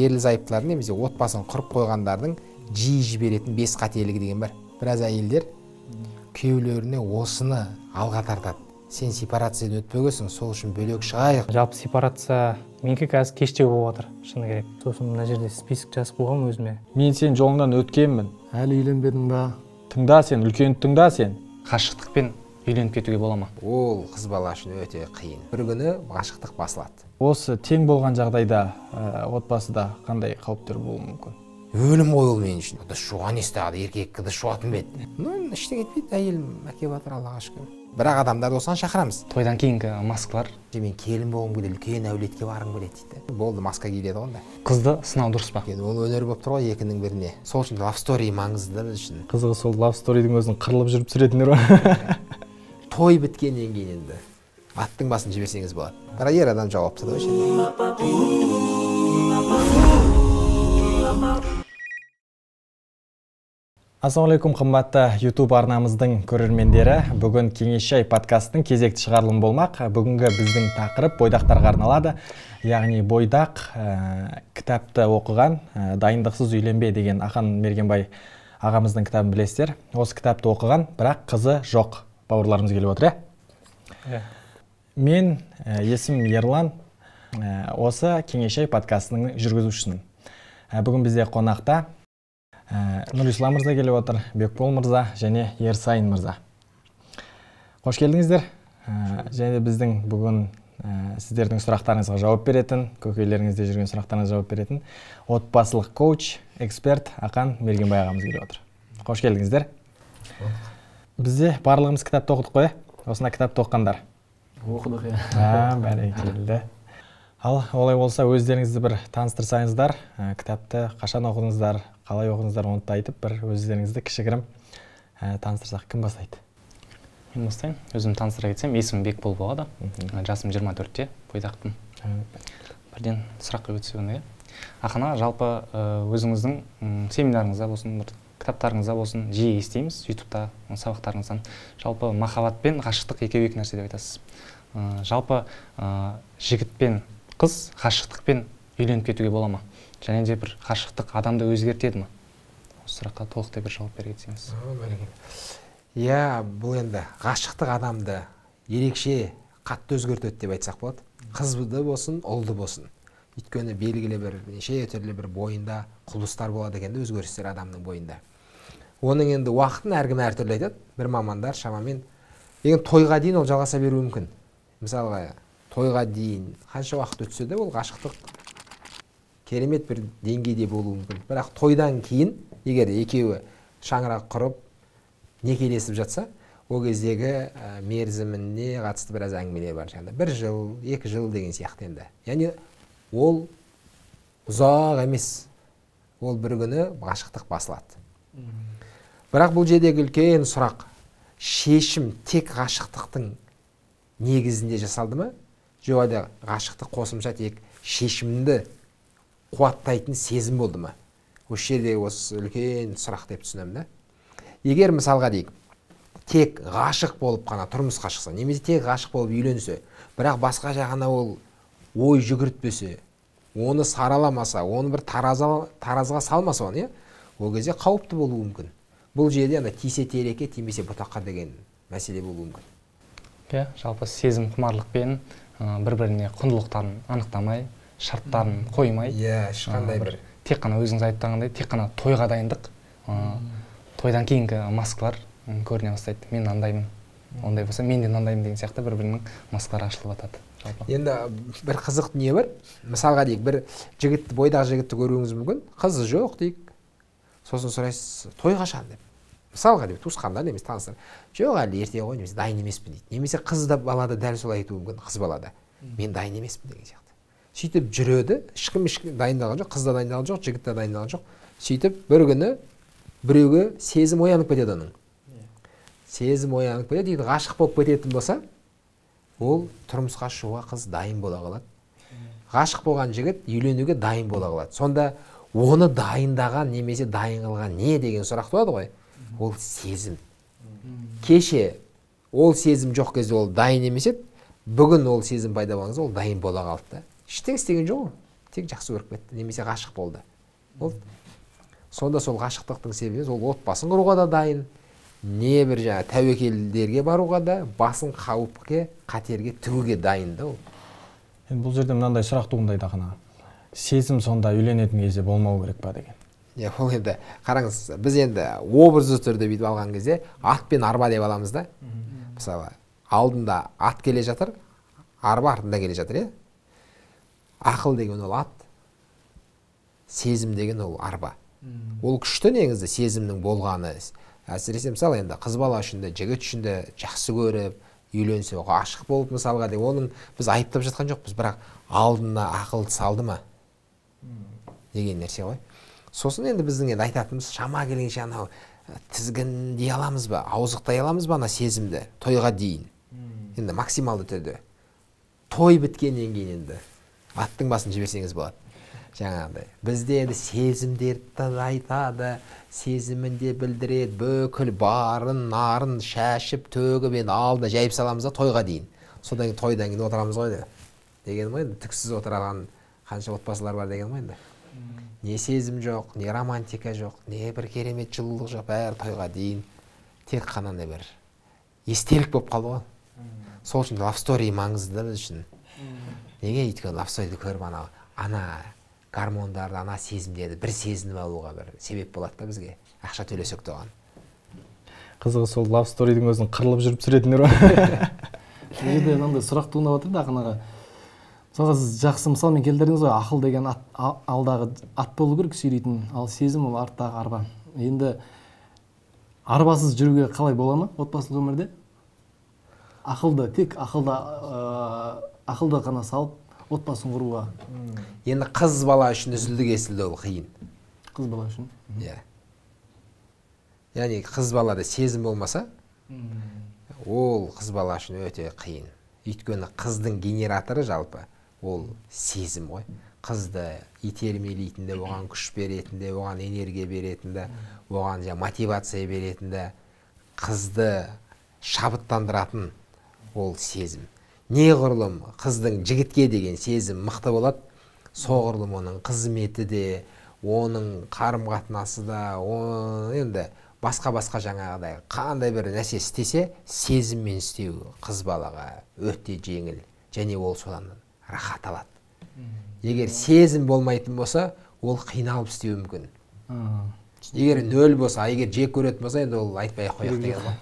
ерлі зайыптылардың немесе отбасын құрып қойғандардың жиі жіберетін 5 қателігі деген бар. Біраз әйелдер күйеулеріне осыны алға тартады. Сен сепарациядан өтпегенсің, сол үшін бөлек шығайық. Жалпы сепарация менікі қазір кештеу болып жатыр, шыны керек. Сосын мына жерде список жазып қойғам өзіме. Мен сен жолыңнан өткенмін. Әлі үйленбедің ба? Тыңда сен, үлкенді тыңда сен. Қашықтықпен үйленіп кетуге бола ма? Ол қыз бала үшін өте қиын. Бір күні ғашықтық басылады. Осы тең болған жағдайда отбасыда қандай қауіптер болуы мүмкін? Өлім ғой ол мен үшін. Дос жуған естағады, еркек дос жуатын бет. Іште кетпейді, әйелім әке батыр, Аллаға шүкір. Бірақ адамдарды осыған шақырамыз. Тойдан кейінгі маскалар. Мен келін болғым келеді, үлкен әулетке барғым келеді дейді. Болды, маска киіледі ғой. Қызды сынау дұрыс па? Ол өнер болып тұр ғой екінің біріне. Сол үшін love story маңызды біз үшін. Қызығы сол love story'дің өзін қырылып жүріп түсіретіндер ғой. Той біткеннен кейін енді аттың басын жіберсеңіз болады. Бірақ ер адам жауапты да Ассалаумағалейкум, қымбатты YouTube арнамыздың көрермендері. Бүгін Кеңес шай подкасттың кезекті шығарылымы болмақ. Бүгінгі біздің тақырып бойдақтарға арналады. Яғни бойдақ кітапты оқыған, дайындықсыз үйленбе деген Ақан Мергенбай ағамыздың кітабын білесіздер. Осы кітапты оқыған, бірақ қызы жоқ. Бауырларымыз келіп отыр, иә? Мен есім Ерлан, осы Кеңес шай подкастының жүргізушісімін. Бүгін бізде қонақта Нұрислам мырза келіп отыр, Бекбол мырза және Ерсайын мырза. Қош келдіңіздер. Және біздің бүгін сіздердің сұрақтарыңызға жауап беретін, көкейлеріңізде жүрген сұрақтарыңызға жауап беретін отбасылық коуч, эксперт Ақан Мергенбай ағамыз келіп отыр. Қош келдіңіздер. Бізде барлығымыз кітапты оқыдық қой, осына кітапты оқығандар. Оқыдық, иә. Бәрекелді. Ал олай болса өздеріңізді бір таныстырсаңыздар, кітапты қашан оқыдыңыздар, қалай оқыдыңыздар, оны айтып, бір өздеріңізді кішігірім таныстырсақ, кім бастайды? Мен бастайын. Өзім таныстыра кетсем, есімім Бекбол болады. Жасым 24-те, бойдақпын. Бірден сұраққа өтсе оны. Ақана, жалпы өзіңіздің семинарыңызда болсын, кітаптарыңызда болсын, жиі естейміз YouTube'та сабақтарыңыздан. Жалпы махаббат пен ғашықтық екеуі екі нәрсе деп айтасыз. Жалпы жігіт пен қыз ғашықтықпен үйленіп кетуге бола ма? Және де бір ғашықтық адамды өзгертеді ме? Осы сұраққа толықтай бір жауап бере кетсеңіз. Иә, бұл енді ғашықтық адамды ерекше қатты өзгертеді деп айтсақ болады. Қызды болсын, ұлды болсын. Өйткені белгілі бір неше түрлі бір бойында құбылыстар болады екен, өзгерістер адамның бойында. Оның енді уақытын әркім әртүрлі айтады. Бір мамандар шамамен тойға дейін ол жалғаса беруі мүмкін. Мысалға, тойға дейін қанша уақыт өтсе де ол ғашықтық керемет бір деңгейде болуы мүмкін. Бірақ тойдан кейін, егер екеуі шаңырақ құрып, некелесіп жатса, ол кездегі мерзіміне қатысты біраз әңгімелер бар. 1 жыл, 2 жыл деген сияқты енді. Яғни ол ұзақ емес. Ол бір күні ғашықтық басылады. Бірақ бұл жердегі үлкен сұрақ, шешім тек ғашықтықтың негізінде жасалды ма? Жоқ, ғашықтық қосымша тек шешімді қуаттайтын сезім болды ма? Осы жерде осы үлкен сұрақ деп түсінемін да. Егер мысалға дейік, тек ғашық болып қана тұрмысқа шықса, немесе тек ғашық болып үйленсе, бірақ басқа жағына ол ой жүгіртпесе, оны сараламаса, оны бір таразыға салмаса, ол кезде қауіпті болуы мүмкін. Бұл жерде тисе тереке, тимесе бұтаққа деген мәселе болуы мүмкін. Жалпы сезім құмарлықпен бір-біріне құндылықтарын анықтамай, шарттарын қоймай, ешқандай бір тек қана өзіңіз айтқандай, тек қана тойға дайындық, тойдан кейінгі маскалар көріне бастайды. Мен андаймын, ондай болса, мен де андаймын деген сияқты бір-бірінің маскалары ашылып жатады. Енді бір қызық дүние бар. Мысалға дейік, бір жігітті, бойдағы жігітті көруіңіз мүмкін, қызы жоқ дейік. Сосын сұрайсыз, той қашан деп. Мысалға деп, туысқандар немесе таныстар. Жоқ, әлі ерте ғой, немесе дайын емеспін дейді. Немесе қыз да балада дәл солай айтуы мүмкін, қыз балада. Мен дайын емеспін деген сияқты. Сөйтіп жүреді, ешкім дайындалған жоқ, қыз да дайындалған жоқ, жігіт те дайындалған жоқ. Сөйтіп бір күні біреуге сезім оянып кетеді оның. Сезім оянып кетеді, дейді, ғашық болып кететін болса, ол тұрмысқа шығуға қыз дайын бола қалады. Ғашық болған жігіт үйленуге дайын бола қалады. Сонда оны дайындаған немесе дайын қылған не деген сұрақ туады ғой? Ол сезім. Кеше ол сезім жоқ кезде ол дайын емес еді, бүгін ол сезім пайда болғанда ол дайын бола қалды. Ештеңе істеген жоқ. тек жақсы көріп кетті немесе ғашық болды. Болды. Сонда сол ғашықтықтың себебі ол отбасын құруға да дайын, не бір жаңа тәуекелдерге баруға да, басын қауіпке, қатерге тігуге дайын да ол. Енді бұл жерде мынандай сұрақ туындайды Ақан аға. Сезім сонда үйленетін кезде болмау керек па деген. Ол енді қараңыз, біз енді образды түрде бүйтіп алған кезде ат пен арба деп аламыз да. Мысалы, алдында ат келе жатыр, арба артында келе жатыр, иә? Ақыл деген ол ат, сезім деген ол арба. Ол күшті негізі сезімнің болғаны. Әсіресе мысалы енді қыз бала үшін де, жігіт үшін де жақсы көріп, үйленсе, ғашық болып мысалға деп, оның біз айыптап жатқан жоқпыз, бірақ алдына ақыл салды ма деген нәрсе ғой. Сосын енді біздің енді айтатынымыз шама келгенше анау тізгін дей аламыз ба, ауыздықтай аламыз ба ана сезімді тойға дейін. Енді максималды түрде. Той біткеннен кейін енді аттың басын жіберсеңіз болады. Жаңағыдай. Бізде енді сезімдерді айтады, сезімінде білдіреді, бүкіл барын, нарын шашып, төгіп енді алдына жайып саламыз да тойға дейін. Содан кейін тойдан кейін отырамыз ғой деген ғой енді. Түксіз отырған қанша отбасылар бар деген ғой енді. Не сезім жоқ, не романтика жоқ, не бір керемет жылулық жоқ, бәрі тойға дейін тек қана не бір естелік болып қалды ғой. Сол үшін love story маңызды да біз үшін. Неге? Өйткені love story'ді көріп ана гормондарды, ана сезімдерді бір сезініп алуға бір себеп болады да бізге. Ақша төлесек те оған. Қызығы сол love story'дің өзін қырылып жүріп түсіретіндер ба? Бұл жерде мынандай сұрақ туындап отыр да Ақан аға. Мысалға сіз жақсы мысалмен келтірдіңіз ғой, ақыл деген алдағы ат болу керек сүйрейтін, ал сезім ол арттағы арба. Енді арбасыз жүруге қалай бола ма отбасылық өмірде? Ақылды, тек ақылды ғана салып отбасын құруға. Енді қыз бала үшін үзілді кесілді ол қиын. Қыз бала үшін. Иә. Яғни қыз балада сезім болмаса, ол қыз бала үшін өте қиын. Өйткені қыздың генераторы жалпы ол сезім ғой. Қызды итермелейтінде, оған күш беретінде, оған энергия беретінде, оған мотивация беретінде, қызды шабыттандыратын ол сезім. Неғұрлым қыздың жігітке деген сезім мықты болады, соғұрлым оның қызметі де, оның қарым-қатынасы да, енді басқа жаңағыдай қандай бір нәрсе істесе, сезіммен істеу қыз балаға өте жеңіл, және ол содан рахат алады. Егер сезім болмайтын болса, ол қиналып істеуі мүмкін. Егер нөл болса, егер жек көретін болса, енді ол айтпай қояқ деген ғой.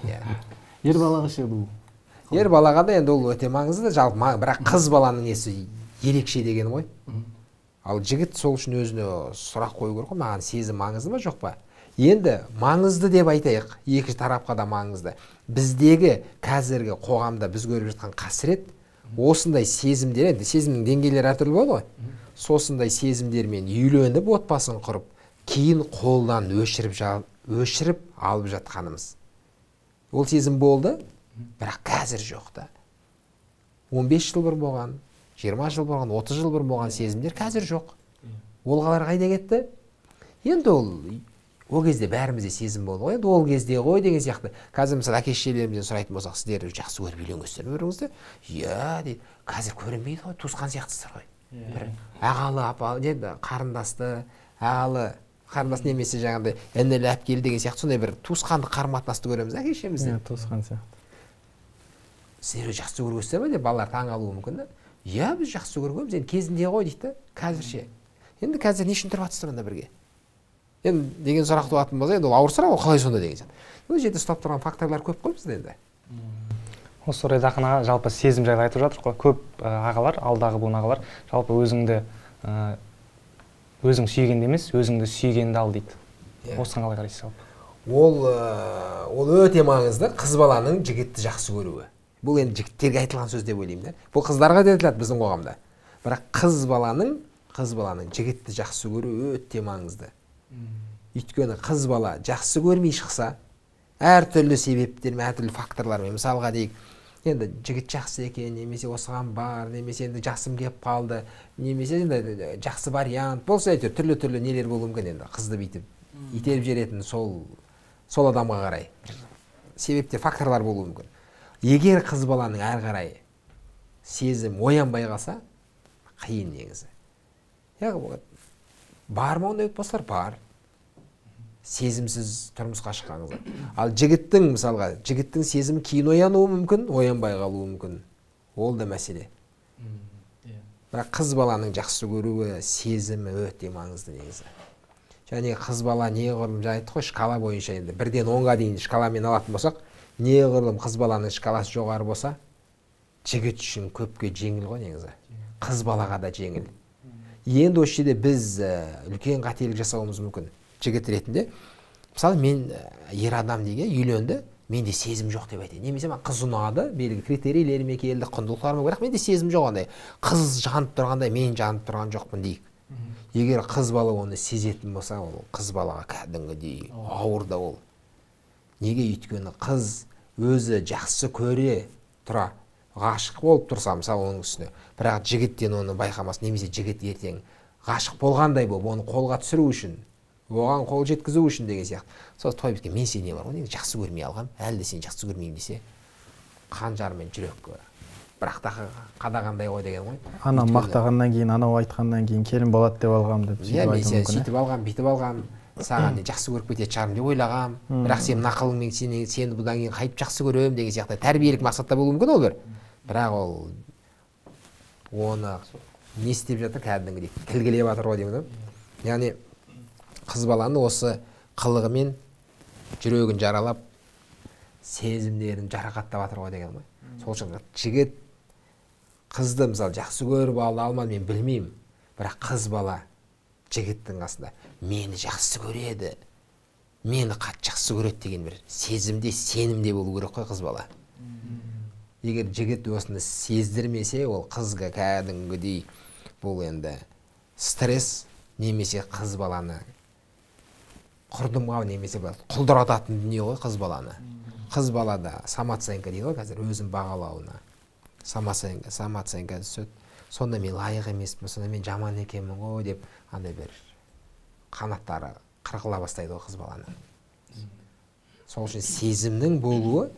Ер балаға ше бұл? Ер балаға да енді ол өте маңызды, жалпы, бірақ қыз баланың несі ерекше деген ғой. Ал жігіт сол үшін өзіне сұрақ қою керек қой, маған сезім маңызды ма жоқ па? Енді маңызды деп айтайық, екі тарапқа да маңызды. Біздегі қазіргі қоғамда біз көріп жатқан қасірет осындай сезімдер, енді сезімнің деңгейлері әртүрлі болады ғой. Сосындай сезімдермен үйленіп отбасын құрып, кейін қолдан өшіріп алып жатқанымыз. Ол сезім болды, бірақ қазір жоқ та. 15 жыл бұрын болған, 20 жыл болған, 30 жыл бұрын болған сезімдер қазір жоқ. Ол қалар қайда кетті? Енді ол кезде бәрімізде сезім болды ғой, енді ол кезде ғой деген сияқты. Қазір мысалы әке-шешелерімізден сұрайтын болсақ, сіздер жақсы көріп үйленгенсіздер ме біріңізді? Иә дейді. Қазір көрінбейді ғой, туысқан сияқтысыздар ғой. Бір ағалы, апалы, қарындасты, ағалы, қарындас немесе жаңағыдай інілі, әпкелі деген сияқты сондай бір туысқандық қарым-қатынасты көреміз әке-шешемізден. Иә, туысқан сияқты. Сіздер жақсы көргенсіздер ме деп балалар таң қалуы мүмкін да. Иә, біз жақсы көргенбіз, енді кезінде ғой дейді. Қазірше. Енді қазір не үшін тұрып жатсыздар онда бірге? Енді деген сұрақ туатын болса, енді ол ауыр сұрақ, ол қалай сонда деген сияқты. Бұл жерде ұстап тұрған факторлар көп қой бізде енді. Осы орайда Ақан аға жалпы сезім жайлы айтып жатыр ғой. Көп ағалар, алдағы буын ағалар жалпы өзің сүйгенде емес, өзіңді сүйгенді ал дейді. Осыған қалай қарайсыз жалпы? Ол өте маңызды, қыз баланың жігітті жақсы көруі. Бұл енді жігіттерге айтылған сөз деп ойлаймын да. Бұл қыздарға да айтылады біздің қоғамда. Бірақ қыз баланың жігітті жақсы көруі өте маңызды. Өйткені қыз бала жақсы көрмей шықса, әртүрлі себептермен, әртүрлі факторлармен, мысалға дейік, енді жігіт жақсы екен, немесе осыған бар, немесе енді жасым кеп қалды, немесе енді жақсы вариант болса, түрлі нелер болуы мүмкін, енді қызды бүйтіп итеріп жіберетін сол адамға қарай себептер, факторлар болуы мүмкін. Егер қыз баланың әрі қарай сезім оянбай қалса, қиын негізі. бар ма ондай отбасылар? Бар. Сезімсіз тұрмысқа шыққаныңызда. Ал жігіттің, мысалға, жігіттің сезімі кейін оянуы мүмкін, оянбай қалуы мүмкін. Ол да мәселе. Бірақ қыз баланың жақсы көруі, сезімі өте маңызды негізі. Және қыз бала неғұрлым, жаңа айттық қой, шкала бойынша енді 1-ден 10-ға дейін шкаламен алатын болсақ, неғұрлым қыз баланың шкаласы жоғары болса, жігіт үшін көпке жеңіл ғой негізі. Қыз балаға да жеңіл. Енді осы жерде біз үлкен қателік жасауымыз мүмкін. Жігіт ретінде, мысалы мен ер адам деге үйленді, менде сезім жоқ деп айтайын. Немесе мен қыз ұнады, белгілі критерийлеріме келді, құндылықтарыма, бірақ менде сезім жоқ андай. Қыз жанып тұрғандай, мен жанып тұрған жоқпын дейік. Егер қыз бала оны сезетін болса, ол қыз балаға кәдімгідей ауыр да ол. Неге? Өйткені қыз өзі жақсы көре тұра, ғашық болып тұрса, мысалы оның үстіне, бірақ жігіттен оны байқамас, немесе жігіт ертең ғашық болғандай болып, оны қолға түсіру үшін, оған қол жеткізу үшін деген сияқты. Сол той біткен, мен сені не бар ғой, жақсы көрмей алғам, әлі де сені жақсы көрмеймін десе, қанжармен жүрек бірақ та қадағандай ғой деген ғой. Анам мақтағаннан кейін, анау айтқаннан кейін келін болады деп алғам деп. Иә, мен сені сөйтіп алғам, бүйтіп алғам, саған жақсы көріп кететін шығармын деп ойлағам, бірақ сенің ақылыңмен сені бұдан кейін қайтып жақсы көремін деген сияқты тәрбиелік мақсатта болуы мүмкін ол бір. Бірақ ол оны не істеп жатыр кәдімгідей тілгілеп жатыр ғой деймін. Яғни қыз баланы осы қылығымен жүрегін жаралап, сезімдерін жарақаттап жатыр ғой деген ғой. Сол үшін жігіт қызды мысалы жақсы көріп алмады мен білмеймін, бірақ қыз бала жігіттің қасында мені жақсы көреді, мені қатты жақсы көреді деген бір сезімде, сенімде болу керек қой қыз бала. Егер жігіт осыны сездірмесе, ол қызға кәдімгідей бұл енді стресс, немесе қыз баланы құрдымға, немесе құлдырататын дүние ғой қыз баланы. Қыз балада самооценка дейді ғой қазір, өзін бағалауына. Самооценка түседі. Сонда мен лайық емеспін, сонда мен жаман екенмін ғой деп, андай бір қанаттары қырқыла бастайды ғой қыз баланың. Сол үшін сезімнің болуы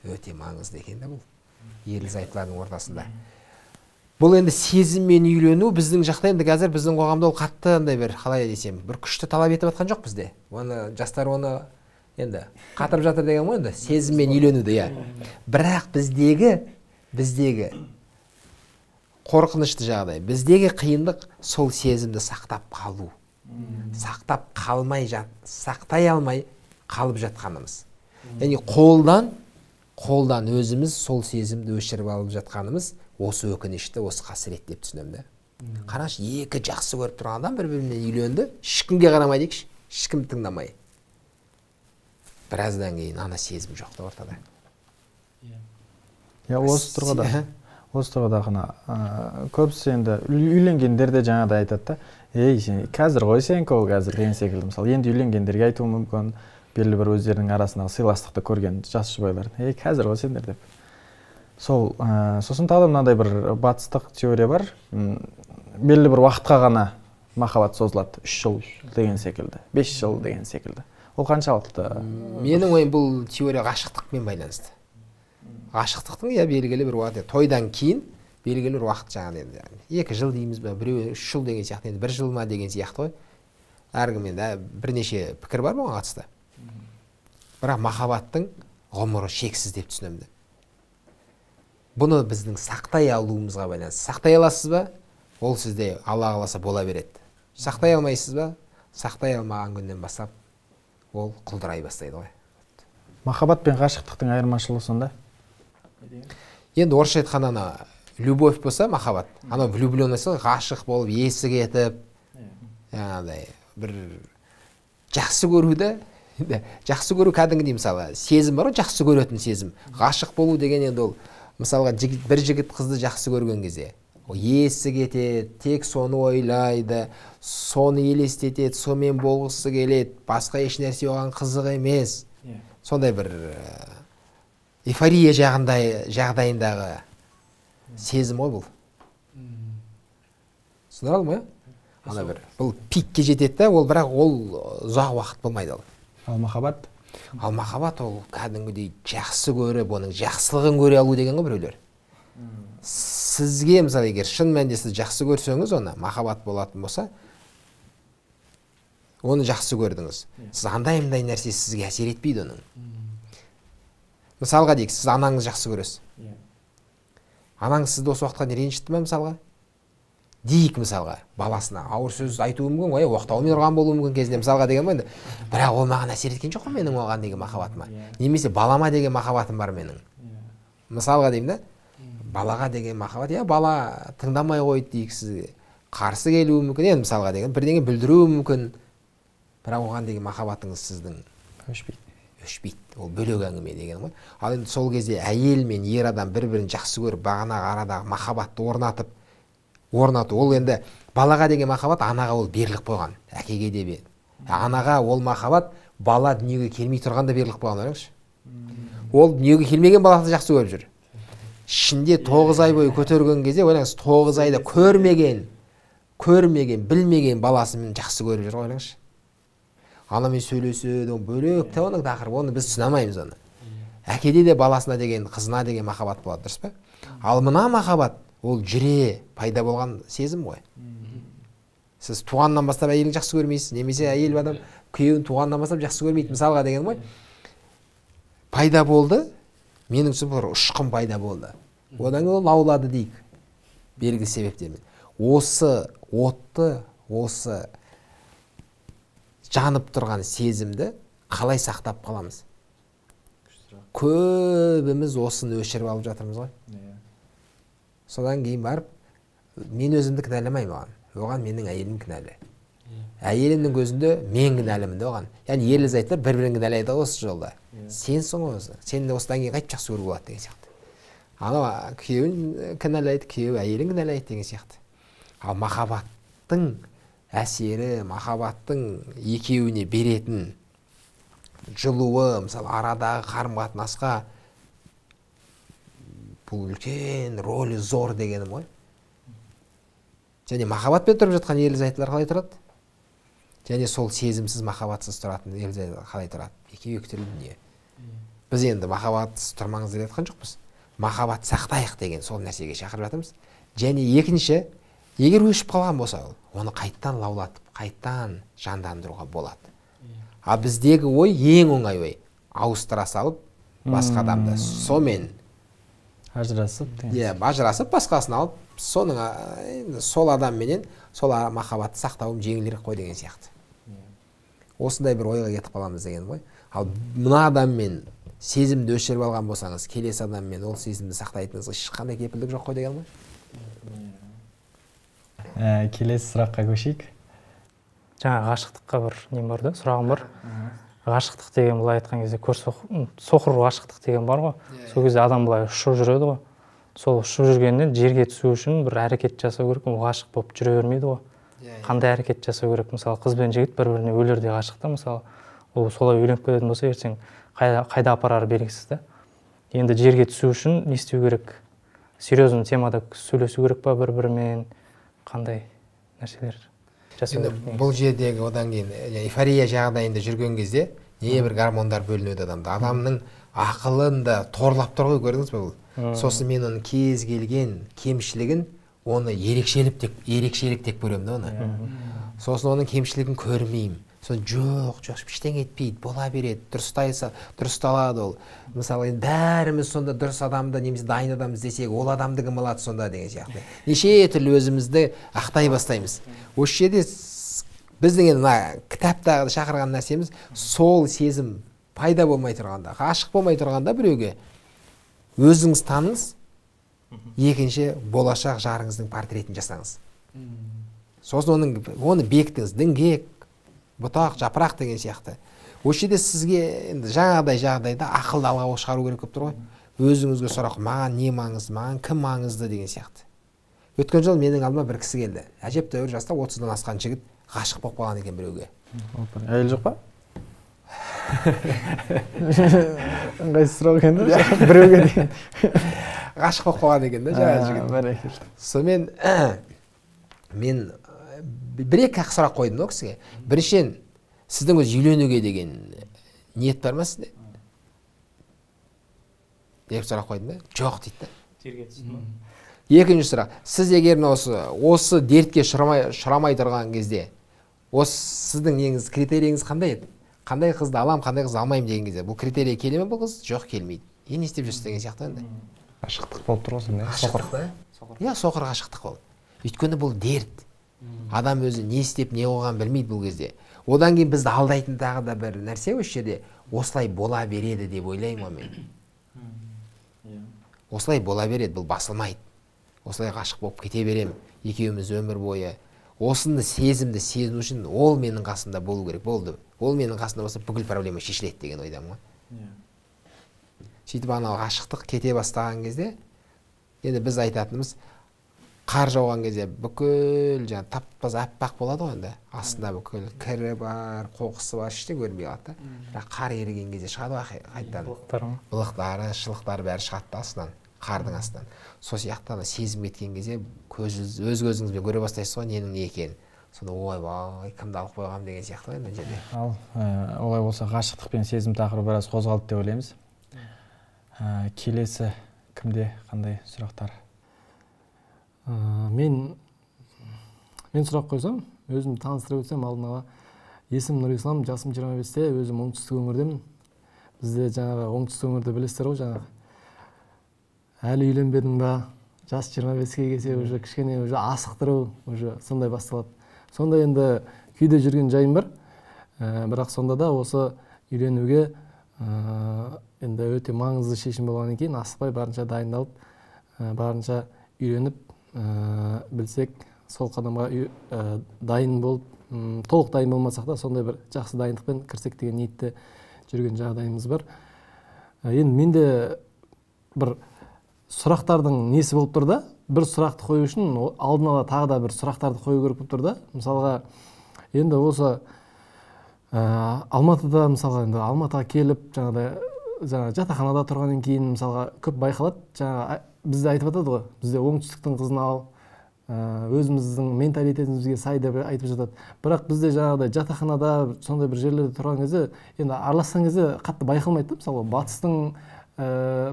өте маңызды екен де бұл ерлі-зайыптылардың ортасында. Бұл енді сезіммен үйлену біздің жақта енді қазір біздің қоғамда ол қатты андай бір, қалай десем, бір күшті талап етіп жатқан жоқ бізде. Оны жастар оны енді қатырып жатыр деген ғой енді, сезіммен үйленуді, иә. Бірақ біздегі қорқынышты жағдай, біздегі қиындық сол сезімді сақтап қалу. Сақтай алмай қалып жатқанымыз. Яғни қолдан өзіміз сол сезімді өшіріп алып жатқанымыз осы өкінішті, осы қасірет деп түсінемін. Қарашы, екі жақсы көріп тұрған адам бір-бірімен үйленді, ешкімге қарамай дейікші, ешкім тыңдамай. Біраздан кейін ана сезім жоқты ортада. Я осы тұрғыда ғана көбісі енді үйленгендер де жаңада айтады да, ей, қазір ғой сенікі ол қазір деген секілді. Мысалы, енді үйленгендерге айтуы мүмкін, белгілі бір өздерінің арасындағы сыйластықты көрген жас жұбайлар, ей, қазір ғой сендер деп. Сосын тағы мынандай бір батыстық теория бар, белгілі бір уақытқа ғана махаббат созылады, 3 жыл деген секілді, 5 жыл деген секілді. Ол қаншалықты? Менің ойым бұл теория ғашықтықпен байланысты. Ғашықтықтың белгілі бір уақыт, тойдан кейін белгілі бір уақыт жаңағы енді 2 жыл дейміз бе, біреу 3 жыл деген сияқты, енді 1 жыл ма деген сияқты ғой. Әркім енді бірнеше пікір бар бұған қатысты. Бірақ махаббаттың ғұмыры шексіз деп түсінемін. Бұны біздің сақтай алуымызға байланысты. Сақтай аласыз ба? Ол сізде Алла қаласа бола береді. Сақтай алмайсыз ба? Сақтай алмаған күннен бастап ол құлдырай бастайды ғой. Махаббат пен ғашықтықтың айырмашылығы сонда? Енді орысша айтқанда ана любовь болса махаббат, ана влюбленность ғашық болып, есі кетіп, жаңағыдай бір жақсы көруді, жақсы көру кәдімгідей мысалы сезім бар ғой, жақсы көретін сезім. Ғашық болу деген енді ол мысалға бір жігіт қызды жақсы көрген кезде, есі кетеді, тек соны ойлайды, соны елестетеді, сонымен болғысы келеді, басқа еш нәрсе оған қызық емес. Сондай бір эйфория жағдайындағы сезім ғой бұл. Түсіндіре алдым ғой? Ана бір бұл пикке жетеді да, ол бірақ ол ұзақ уақыт болмайды ол. Ал махаббат? Ал махаббат ол кәдімгідей жақсы көріп, оның жақсылығын көре алу деген ғой біреулер. сізге мысалы егер шын мәнінде сіз жақсы көрсеңіз, оны махаббат болатын болса, оны жақсы көрдіңіз. Сіз андай-мындай нәрсе сізге әсер етпейді оның. Мысалға дейік, сіз анаңыз жақсы көресіз. Анаңыз сізді осы уақытқа дейін ренжітті ме мысалға? Дейік мысалға, баласына ауыр сөз айтуы мүмкін, оқтаумен ұрған болуы мүмкін кезінде мысалға деген ғой. Бірақ ол маған әсер еткен жоқ қой менің оған деген махаббатыма. Немесе балама деген махаббатым бар менің. Мысалға деймін да, балаға деген махаббат, бала тыңдамай қойды дейік, сізге қарсы келуі мүмкін, енді мысалға деген бірдеңе білдіруі мүмкін. Бірақ оған деген махаббатыңыз сіздің өшпейді. Ол бөлек әңгіме деген ғой. Ал енді сол кезде әйел мен ер адам бір-бірін жақсы көріп, бағанағы арадағы махаббатты орнату. Ол енді балаға деген махаббат анаға ол беріліп қойған, әкеге де бе. Анаға ол махаббат бала дүниеге келмей тұрғанда беріліп қойған, ойлаңызшы. Ол дүниеге келмеген баласын жақсы көріп жүр. Ішінде 9 ай бойы көтерген кезде, ойлаңыз, 9 айда көрмеген, білмеген баласын жақсы көріп жүр, ойлаңызшы. Анамен сөйлеседі, бөлек те оның тақырыбы, оны біз түсінамаймыз оны. Әкеде де баласына деген, қызына деген махаббат болады, дұрыс па? Ал мына махаббат ол жүре пайда болған сезім ғой. Сіз туғаннан бастап әйелін жақсы көрмейсіз, немесе әйел адам күйеуін туғаннан бастап жақсы көрмейді, мысалға деген ғой. Пайда болды, менің түсінігім ұшқын пайда болды. Одан кейін ол лаулады дейік, белгілі себептермен. Осы отты, осы жанып тұрған сезімді қалай сақтап қаламыз? Көбіміз осыны өшіріп алып жатырмыз ғой. Содан кейін барып, мен өзімді кінәламаймын оған менің әйелім кінәлі. Әйелімнің көзінде мен кінәлімін оған. Яғни ерлі-зайыптылар бір-бірін кінәлайды осы жолда. Сенсің осы, сені осыдан кейін қайтып жақсы көруге болады деген сияқты. Анау күйеуін кінәлайды, күйеу әйелін кінәлайды деген сияқты. Ал махаббаттың әсері, махаббаттың екеуіне беретін жылуы, мысалы арадағы қарым-қатынасқа бұл үлкен рөлі зор дегенім ғой. Және махаббатпен тұрып жатқан ерлі-зайыптылар қалай тұрады? Және сол сезімсіз, махаббатсыз тұратын ерлі-зайыптылар қалай тұрады? Екеуі екі түрлі дүние. Біз енді махаббатсыз тұрмаңыз деп айтқан жоқпыз. Махаббат сақтайық деген сол нәрсеге шақырып жатырмыз. Және екінші, егер өшіп қалған болса, оны қайттан лаулатып, қайттан жандандыруға болады. А біздегі ой ең оңай ой. Ауыстыра салып, басқа адамды сомен ажырасып, басқасын алып, сол адамменен сол махаббатты сақтауым жеңілірек қой деген сияқты. Осындай бір ойға кетіп қаламыз деген ғой. Ал мына адаммен сезімді өшіріп алған болсаңыз, келесі адаммен ол сезімді сақтайтыныңызға ешқандай кепілдік жоқ қой деген ғой. Келесі сұраққа көшейік. Жаңа ғашықтыққа бір нем бар да, сұрағым бар. Ғашықтық деген былай айтқан кезде соқыр ғашықтық деген бар ғой. Сол кезде адам былай ұшып жүреді ғой. Сол ұшып жүргеннен жерге түсу үшін бір әрекет жасау керек, ол ғашық болып жүре бермейді ғой. Қандай әрекет жасау керек? Мысалы, қыз бен жігіт бір-біріне өлерде ғашық та, мысалы, ол солай үйленіп кететін болса, ертең қайда апарары белгісіз да. Енді жерге түсу үшін не істеу керек? Серьезный темада сөйлесу керек па бір-бірімен? Қандай нәрселер жасау керек? Бұл жердегі одан кейін эйфория жағдайында жүрген кезде небір гормондар бөлінеді адамда. Адамның ақылын да торлап тұр ғой, көрдіңіз бе бұл? Сосын мен оның кез келген кемшілігін, оны ерекшелік деп көремін да оны. Сосын оның кемшілігін көрмеймін. Сосын жоқ, ештеңе етпейді, бола береді, дұрысталады ол. Мысалы, бәріміз сонда дұрыс адамды, немесе дайын адам іздесек, ол адамды кім алады сонда деген сияқты. Неше түрлі өзімізді ақтай бастаймыз. Осы жерде біздің кітаптағы шақырған нәрсеміз сол сезім пайда болмай тұрғанда, ғашық болмай тұрғанда біреуге өзіңіз таныңыз, екінші болашақ жарыңыздың портретін жасаңыз. Сосын оны бекітіңіз, діңгек, бұтақ, жапырақ деген сияқты. Осы жерде сізге жаңағыдай жағдайда ақылды алға шығару керек болып тұр ғой. Өзіңізге сұрақ, маған не маңызды, маған кім маңызды деген сияқты. Өткен жыл менің алдыма бір кісі келді. Әжептәуір жаста 30-дан асқан жігіт ғашық болып қалған екен біреуге. Әйел жоқ па? Қайсы сұрақ екен да? Біреуге дейін. Ғашық болып қалған екен да жаңағы жігіт. Бәрекелді. Сонымен мен бір-екі сұрақ қойдым ол кісіге. Біріншіден, сіздің өз үйленуге деген ниет бар ма сізде? Деп сұрақ қойдым да? Жоқ дейді да. Жерге түсті ма? Екінші сұрақ, сіз егер осы дертке шырамай тұрған кезде, осы сіздің неңіз, критерийіңіз қандай еді? Қандай қызды алам, қандай қызды алмаймын деген кезде, бұл критерий келе ме бұл қыз? Жоқ, келмейді. Не істеп жүрсіз деген сияқты енді. Ғашықтық болып тұр ғой сондай. Соқыр. Иә, соқыр ғашықтық болды. Өйткені бұл дерт. Адам өзі не істеп, не қойған білмейді бұл кезде. Одан кейін бізді алдайтын тағы да бір нәрсе осы жерде, осылай бола береді деп ойлаймын мен. Осылай бола береді, бұл басылмайды. Осылай ғашық болып кете берем, екеуміз өмір бойы. Осыны сезімді сезіну үшін ол менің қасымда болу керек, болды. Ол менің қасымда болса бүкіл проблема шешіледі деген ойдамын ғой. Сөйтіп анау ғашықтық кете бастаған кезде, енді біз айтатынымыз, қар жауған кезде бүкіл тап-таза аппақ болады ғой енді. Астында бүкіл кірі бар, қоқысы бар, ештеңе көрінбей қалады да. Бірақ қар еріген кезде шығады ғой қайтадан. Былықтары, шылықтары бәрі шығады астынан, қардың астынан. Сол сияқты сезім кеткен кезде өз көзіңізбен көре бастайсыз ғой ненің не екенін. Сонда ойбай, кімді алып қойғам деген сияқты ғой енді жерде. Ал олай болса ғашықтық пен сезім тақырыбы біраз қозғалды деп ойлаймыз. Келесі кімде қандай сұрақтар? Мен сұрақ қойсам, өзімді таныстырып өтсем алдын ала. Есім Нұрислам, жасым 25-те, өзім оңтүстік өңірдемін. Бізде жаңағы оңтүстік өңірді білесіздер ғой жаңағы. Әлі үйленбедің ба? Жас 25-ке келсе уже кішкене уже асықтыру, уже сондай басталады. Сонда енді күйде жүрген жайым бар. Бірақ сонда да осы үйленуге енді өте маңызды шешім болғаннан кейін асықпай барынша дайындалып, барынша үйреніп, білсек сол қадамға дайын болып, толық дайын болмасақ да сондай бір жақсы дайындықпен кірсек деген ниетте жүрген жағдайымыз бар. Енді менде бір сұрақтардың несі болып тұр да, бір сұрақты қою үшін алдын ала тағы да бір сұрақтарды қою керек болып тұр да. Мысалға, енді осы Алматыда, мысалға, енді Алматыға келіп, жаңа жатақханада тұрғаннан кейін, мысалға, көп байқалады. Жаңа бізде айтып жатады ғой, бізде оңтүстіктің қызын ал, өзіміздің менталитетімізге сай деп айтып жатады. Бірақ бізде жаңағыдай жатақханада, сондай бір жерлерде тұрған кезде, енді араласқан кезде қатты байқалмайды да, мысалға,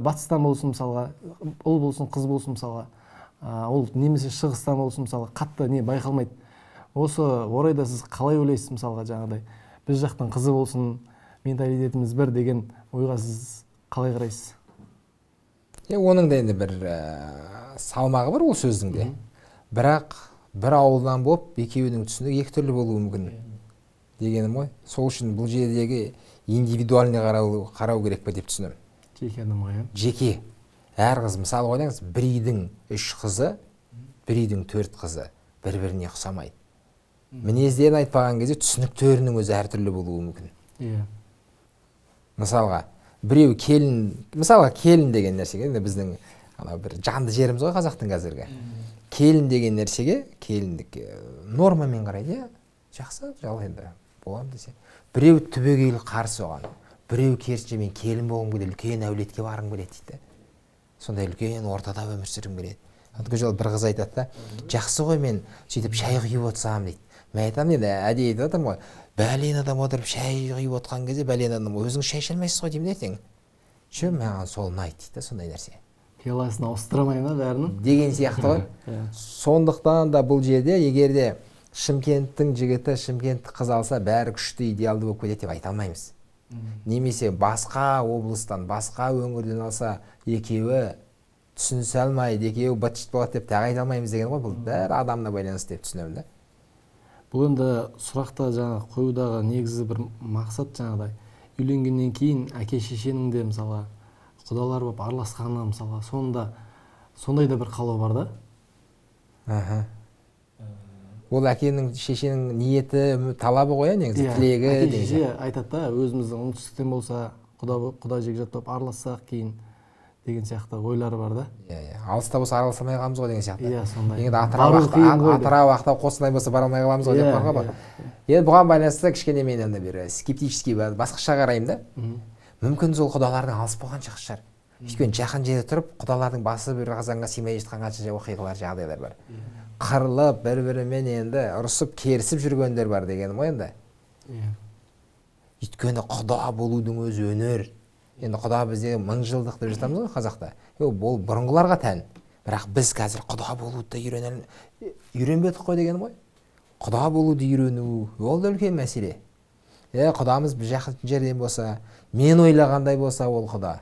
батыстан болсын, мысалға, ұл болсын, қыз болсын, мысалға, ол немесе шығыстан болсын, мысалға, қатты не байқалмайды. Осы орайда сіз қалай ойлайсыз, мысалға, жаңағыдай, біз жақтан қызы болсын, менталитетіміз бір деген ойға сіз қалай қарайсыз? Оның да енді бір салмағы бар ол сөздің де. Бірақ бір ауылдан болып, екеуінің түсінігі екі түрлі болуы мүмкін дегенім ғой. Сол үшін бұл жердегі индивидуальный қарау керек пе деп түсінемін. Жеке адамға, жеке. Әр қыз, мысалы ойлаңыз, бір үйдің 3 қызы, бір үйдің 4 қызы бір-біріне ұқсамайды. Мінездерін айтпаған кезде түсініктерінің өзі әртүрлі болуы мүмкін. Мысалға, біреу келін, мысалға келін деген нәрсеге, біздің бір жанды жеріміз ғой қазақтың қазіргі. Келін деген нәрсеге, келіндік нормамен қарайды, жақсы, жал енді болам десе. Біреу түбегейлі қарсы оған. Біреу керісінше мен келін болғым келеді, үлкен әулетке барғым келеді дейді. Сондай үлкен ортада өмір сүргім келеді. Бір қыз айтады да, жақсы ғой мен сөйтіп шай құйып отырсам дейді. Мен айтамын енді әдейі айтып жатырмын ғой, бәлен адам отырып шай құйып отырған кезде бәлен адам өзіңіз шай іше алмайсыз ғой деймін ертең. Маған сол ұнайды дейді, сондай нәрсе. Пиаласын ауыстырамай ма бәрінің? Деген сияқты ғой. Сондықтан да бұл жерде егерде Шымкенттің жігіті Шымкенттік қыз алса, бәрі күшті идеалды болып кетеді деп айта алмаймыз. Немесе басқа облыстан, басқа өңірден алса, екеуі түсінісе алмайды, екеуі быт-шыт болады деп тағы айта алмаймыз деген ғой. Бұл бәрі адамына байланысты деп түсінемін да. Бұл енді сұрақта жаңағы қоюдағы негізі бір мақсат жаңағыдай. Үйленгеннен кейін әке шешенің де мысалға құдалар болып араласқаны мысалға сондай да бір қалау бар да. Ол әкенің шешенің ниеті, талабы ғой, негізі тілегі деген. Әке шеше айтады да, өзіміздің оңтүстіктен болса, құда жекжат болып аралассақ кейін деген сияқты ойлары бар да. Алыста болса араласамай қаламыз ғой деген сияқты. Сондай. Енді Атырау, Ақтау, Қостанай болса бара алмай қаламыз ғой деп бар ғой. Енді бұған байланысты кішкене мен енді бір скептический басқаша қараймын да. Мүмкін сол құдалардың алыс болған шығар. Өйткені жақын жерде тұрып, құдалардың басы бір қазанға сыймай жатқан қанша оқиғалар, жағдайлар бар. Қырылып, бір-бірімен енді ұрысып, керісіп жүргендер бар дегенім ғой енді. Өйткені құда болудың өзі өнер. Енді құда бізде 1000 жылдық деп жатамыз ғой қазақта. Ол бұрынғыларға тән. бірақ біз қазір құда болуды үйренбедік қой деген ғой. Құда болуды үйрену ол да үлкен мәселе. Құдамыз бір жақын жерден болса, мен ойлағандай болса ол құда.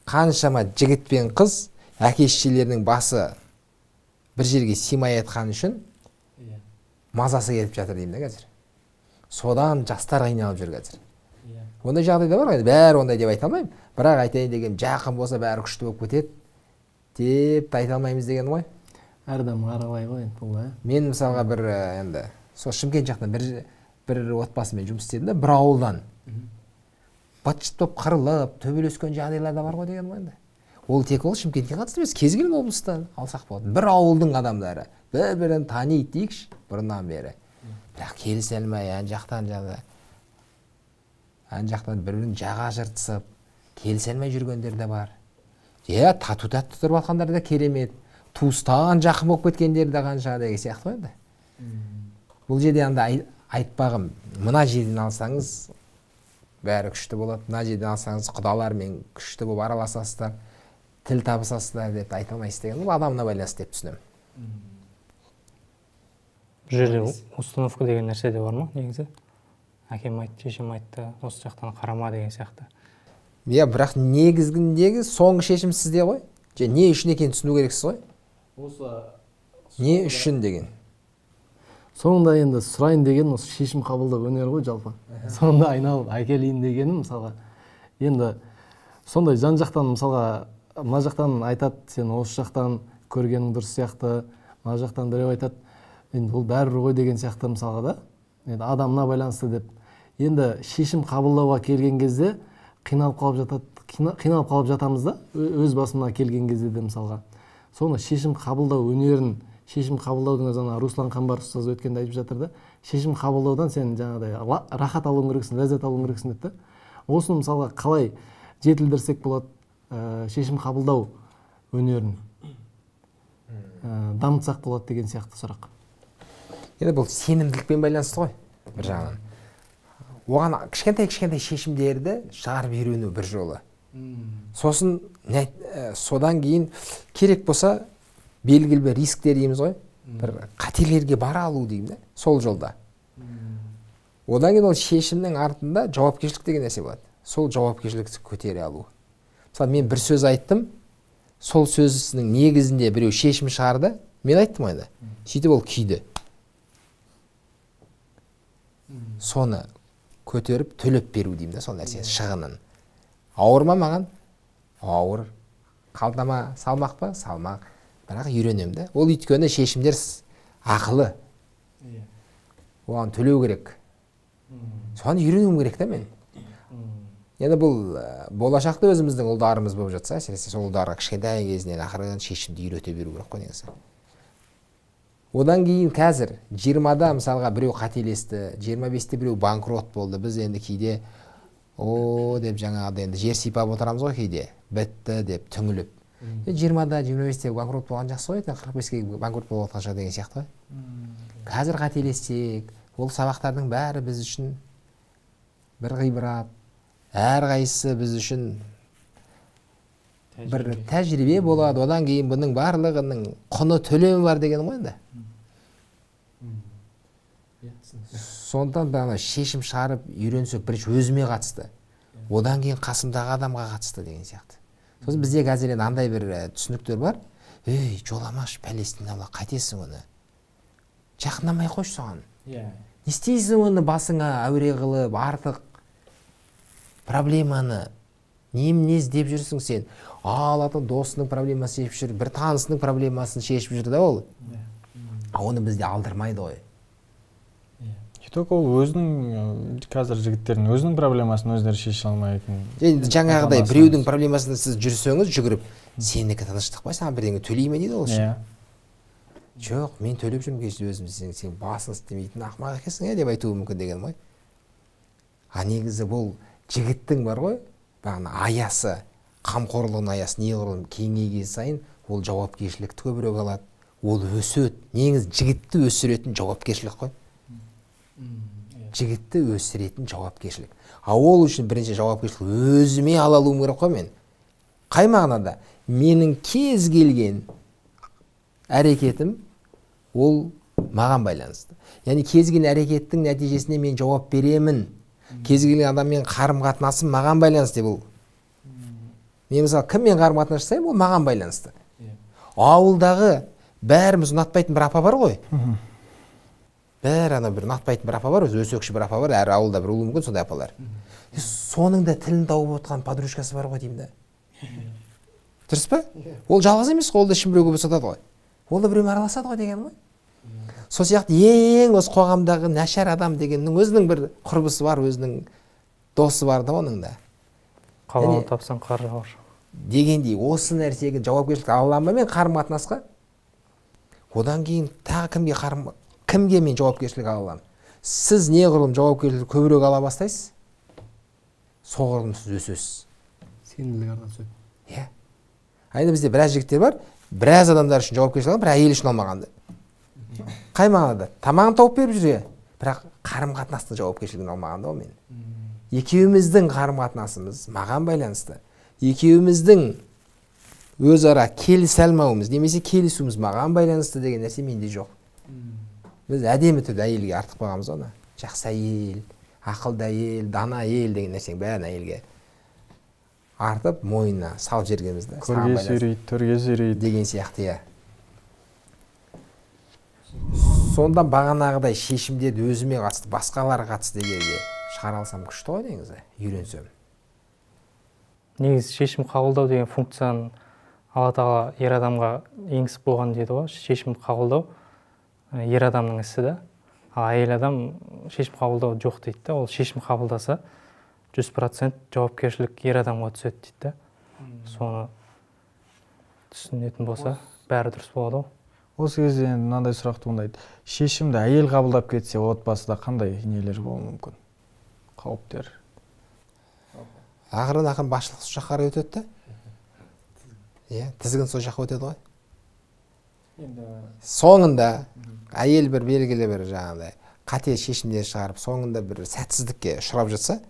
Қаншама жігіт пен қыз әке-шешелерінің басы бір жерге сыймай айтқан үшін мазасы келіп жатыр деймін да қазір. Содан жастар қиналып жүр қазір. Ондай жағдайда бар ғой, бәрі ондай деп айта алмаймын. Бірақ айтайын деген жақын болса бәрі күшті болып кетеді деп айта алмаймыз деген ғой. Әрдам қаралай ғой бұл. Мен мысалға бір енді сол Шымкент жақтан бір отбасымен жұмыс істедім да, бір ауылдан быт-шыт болып қырылып, төбелескен жағдайлар да бар ғой деген ғой енді. Ол тек ол Шымкентке қатысты емес, кез келген облыстан алсақ болады. Бір ауылдың адамдары бір-бірін таниды дейікші бұрыннан бері. Бірақ келісе алмай ан жақтан бір-бірін жаға жыртысып, келісе алмай жүргендер де бар. Тату-тәтті тұрып алғандар да керемет. Туыстан жақын болып кеткендер де қанша деген сияқты ғой енді. Бұл жерде айтпағым, мына жерден алсаңыз бәрі күшті болады, мына жерден алсаңыз құдалармен күшті болып араласасыздар, тіл табысасыздар деп айта алмайсыз деген, бұл адамына байланысты деп түсінемін. Бұл жерде установка деген нәрсе де бар ма негізі? Әкем айтты, шешем айтты, осы жақтан қарама деген сияқты. Бірақ негізгіндегі соңғы шешім сізде ғой. Не үшін екенін түсіну керексіз ғой. Не үшін деген. Соңында енді сұрайын деген осы шешім қабылдау өнер ғой жалпы. Соңында айналып әкелейін дегенім мысалға. Енді сондай жан жақтан мысалға мына жақтан айтады, сен осы жақтан көргенің дұрыс сияқты, мына жақтан біреу айтады, енді бұл бәрібір ғой деген сияқты мысалға да. Енді адамына байланысты деп. Енді шешім қабылдауға келген кезде қиналып қалып жатамыз да, өз басыма келген кезде де мысалға. Соны шешім қабылдау өнерін, шешім қабылдаудың жаңа Руслан Қамбар ұстаз өткенде айтып жатыр да, шешім қабылдаудан сен жаңағыдай рахат алуың керексің, ләззат алуың керексің деп та. Осыны мысалға қалай жетілдірсек болады, шешім қабылдау өнерін дамытсақ болады деген сияқты сұрақ. Енді бұл сенімділікпен байланысты ғой, бір жағынан. Оған кішкентай шешімдерді шығарып үйрену бір жолы. Сосын содан кейін керек болса белгілі бір рисктер дейміз ғой, бір қателерге бара алу деймін да, сол жолда. Одан кейін ол шешімнің артында жауапкершілік деген нәрсе болады. Сол жауапкершілікті көтере алу. Мысалы мен бір сөз айттым, сол сөзінің негізінде біреу шешім шығарды, мен айттым ойда. Сөйтіп ол күйді. Соны көтеріп төлеп беру деймін да, сол нәрсе шығынын. Ауыр ма маған? Ауыр. Қалтама салмақ па? Салмақ. Бірақ үйренем да. Ол өйткені шешімдер ақылы. Оған төлеу керек. Соны үйренуім керек та мен. Енді бұл болашақта өзіміздің ұлдарымыз болып жатса, әсіресе сол ұлдарға кішкентай кезінен ақырын шешімді үйрете беру керек қой негізі. Одан кейін қазір 20-да мысалға біреу қателесті, 25-те біреу банкрот болды. Біз енді кейде деп жаңағыда енді жер сипап отырамыз ғой кейде. Бітті деп түңіліп. 20-да 25-те банкрот болған жақсы ғой, 45-ке банкрот болып отқан шығар деген сияқты ғой. Қазір қателессек, ол сабақтардың бәрі біз үшін бір ғибрат, әрқайсысы біз үшін бір тәжірибе болады. Одан кейін бұның барлығының құны төлемі бар деген ғой енді. Сондықтан бағана шешім шығарып үйренсек, бірінші өзіме қатысты, одан кейін қасымдағы адамға қатысты деген сияқты. Сосын бізде қазір андай бір түсініктер бар. Ей, жоламаш, пәлесін ала, қайтесің оны. Жақындамай қойшы соған. Не істейсің оны басыңа әуре қылып, артық проблеманы не деп жүрсің сен? Алатын досының проблемасын шешіп жүр, бір танысының проблемасын шешіп жүр да ол. Оны бізде алдырмайды ғой. Только ол өзінің қазір жігіттердің өзінің проблемасын өздері шеше алмайтын. Жаңағыдай біреудің проблемасында сіз жүрсеңіз жүгіріп, сенікі тыныштық па, саған бірдеңе төлейме дейді ол үшін. Жоқ, мен төлеп жүрмін кеше өзім, сен басын істемейтін ақымақ екенсің деп айтуы мүмкін деген ғой. Негізі бұл жігіттің бар ғой, бағана аясы, қамқорлығының аясы неғұрлым кеңейген сайын ол жауапкершілікті көбірек алады. Ол өседі. Негізі жігітті өсіретін жауапкершілік қой. Жігітті өсіретін жауапкершілік. Ол үшін бірінші жауапкершілік өзіме ала алуым керек қой мен. Қай мағынада? Менің кез келген әрекетім ол маған байланысты. Яғни кез келген әрекеттің нәтижесіне мен жауап беремін. Кез келген адаммен қарым-қатынасым маған байланысты бұл. Мен мысалы кіммен қарым-қатынас жасаймын, ол маған байланысты. Ауылдағы бәріміз ұнатпайтын бір апа бар ғой. Бәрі ана бір ұнатпайтын бір апа бар, өсекші бір апа бар, әр ауылда бір болуы мүмкін сондай апалар. Соның да тілін тауып отқан подружкасы бар ғой деймін да. Дұрыс па? Ол жалғыз емес қой, ол да ішін біреуге босатады ғой. Ол да біреумен араласады ғой деген ғой. Сол сияқты ең осы қоғамдағы нашар адам дегеннің өзінің бір құрбысы бар, өзінің досы бар да оның да. Қалауын тапсаң қары бар. Дегендей осы нәрсеге жауапкершілік ала аламын мен қарым-қатынасқа. Одан кейін тағы кімге мен жауапкершілік ала аламын? Сіз неғұрлым жауапкершілік көбірек ала бастайсыз, соғұрлым сіз өсесіз. Сенімділік арта түседі. Иә. Айда бізде біраз жігіттер бар, біраз адамдар үшін жауапкершілік алған, бір әйел үшін алмағанды. Қай мағынада? Тамағын тауып беріп жүре, бірақ қарым-қатынастың жауапкершілігін алмағанда ол мен. Екеуміздің қарым-қатынасымыз маған байланысты. Екеуміздің өзара келісе алмауымыз, немесе келісуіміз маған байланысты деген нәрсе менде жоқ. Біз әдемі түрде әйелге артық қойғанбыз оны. Жақсы әйел, ақылды әйел, дана әйел деген нәрсенің бәрін әйелге артып, мойнына салып жергенімізді. Көрге сүйрейді, төрге сүйрейді деген сияқты, иә. Сонда бағанағыдай шешімдерді өзіме қатысты, басқаларға қатысты дегенде шығара алсам күшті ғой негізі, үйренсем. Негізі шешім қабылдау деген функцияны Алла тағала ер адамға енгізіп қойған дейді ғой. Шешім қабылдау ер адамның ісі да. Ал әйел адам шешім қабылдау жоқ дейді да. Ол шешім қабылдаса 100% жауапкершілік ер адамға түседі дейді да. Соны түсінетін болса бәрі дұрыс болады ғой. Осы кезде мынандай сұрақ туындайды. Шешімді әйел қабылдап кетсе, отбасыда қандай нелер болуы мүмкін? Қауіптер. Ақырын басшылық сол жаққа қарай өтеді да. Иә, тізгін сол жаққа өтеді ғой. Соңында әйел бір белгілі бір жаңағыдай қате шешімдер шығарып, соңында бір сәтсіздікке ұшырап жатса,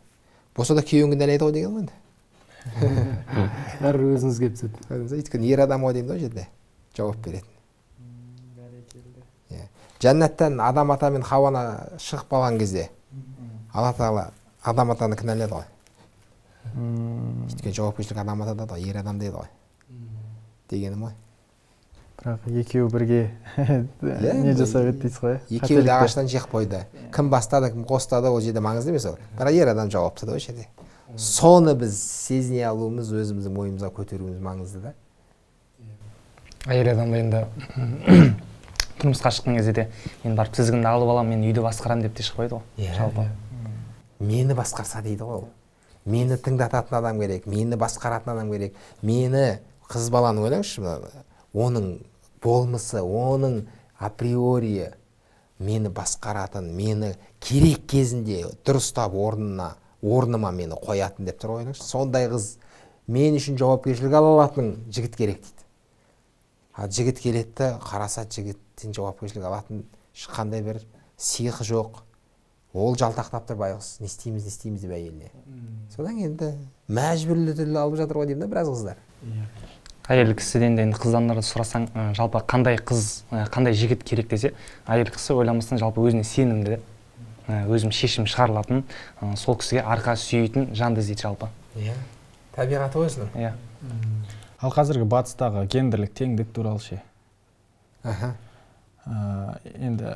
болса да күйеуін кінәлайды ғой деген ғой. Бәрі өзіңізге түседі. Өйткені ер адам ғой деймін ғой жерде, жауап беретін. Жәннаттан Адам ата мен Хауаны шығып қалған кезде Алла тағала Адам атаны кінәлады ғой. Өйткені жауапкершілік Адам атада ғой, ер адам дейді ғой. Дегенім ғой. Бірақ екеуі бірге не жасап еді дейсіз ғой? Екеуі де ағаштан жек қойды. Кім бастады, кім қостады, ол жерде маңызды емес ол. Бірақ ер адам жауапты да ол жерде. Соны біз сезіне алуымыз, өзіміздің мойнымызға көтеруіміз маңызды да. Әйел адамда енді тұрмысқа шыққан кезде де мен барып тізгінді алып аламын, мен үйді басқарамын деп те шықпайды ғой. Жалпы. Мені басқарса дейді ғой ол. Мені тыңдататын адам керек, мені басқаратын адам керек. Мені қыз баланы ойлаңызшы, оның болмысы, оның априори мені басқаратын, мені керек кезінде дұрыстап орныма мені қоятын деп тұр ойлаңызшы. Сондай қыз мен үшін жауапкершілік ала алатын жігіт керек дейді. Жігіт келетті, қараса жігіттен жауапкершілік алатын шыққандай бір сиқы жоқ. Ол жалтақтап тұр байғыз, не істейміз деп әйеліне. Содан енді мәжбүрлі түрде алып жатыр ғой деймін да біраз қыздар. Әйел кісіден де енді қыздан сұрасаң, жалпы қандай қыз, қандай жігіт керек десе, әйел кісі ойламастан жалпы өзіне сенімді, өзім шешім шығарылатын, сол кісіге арқа сүйейтін жанды іздейді жалпы. Иә. Табиғаты өзінің. Иә. Ал қазіргі батыстағы гендерлік теңдік туралы ше. Енді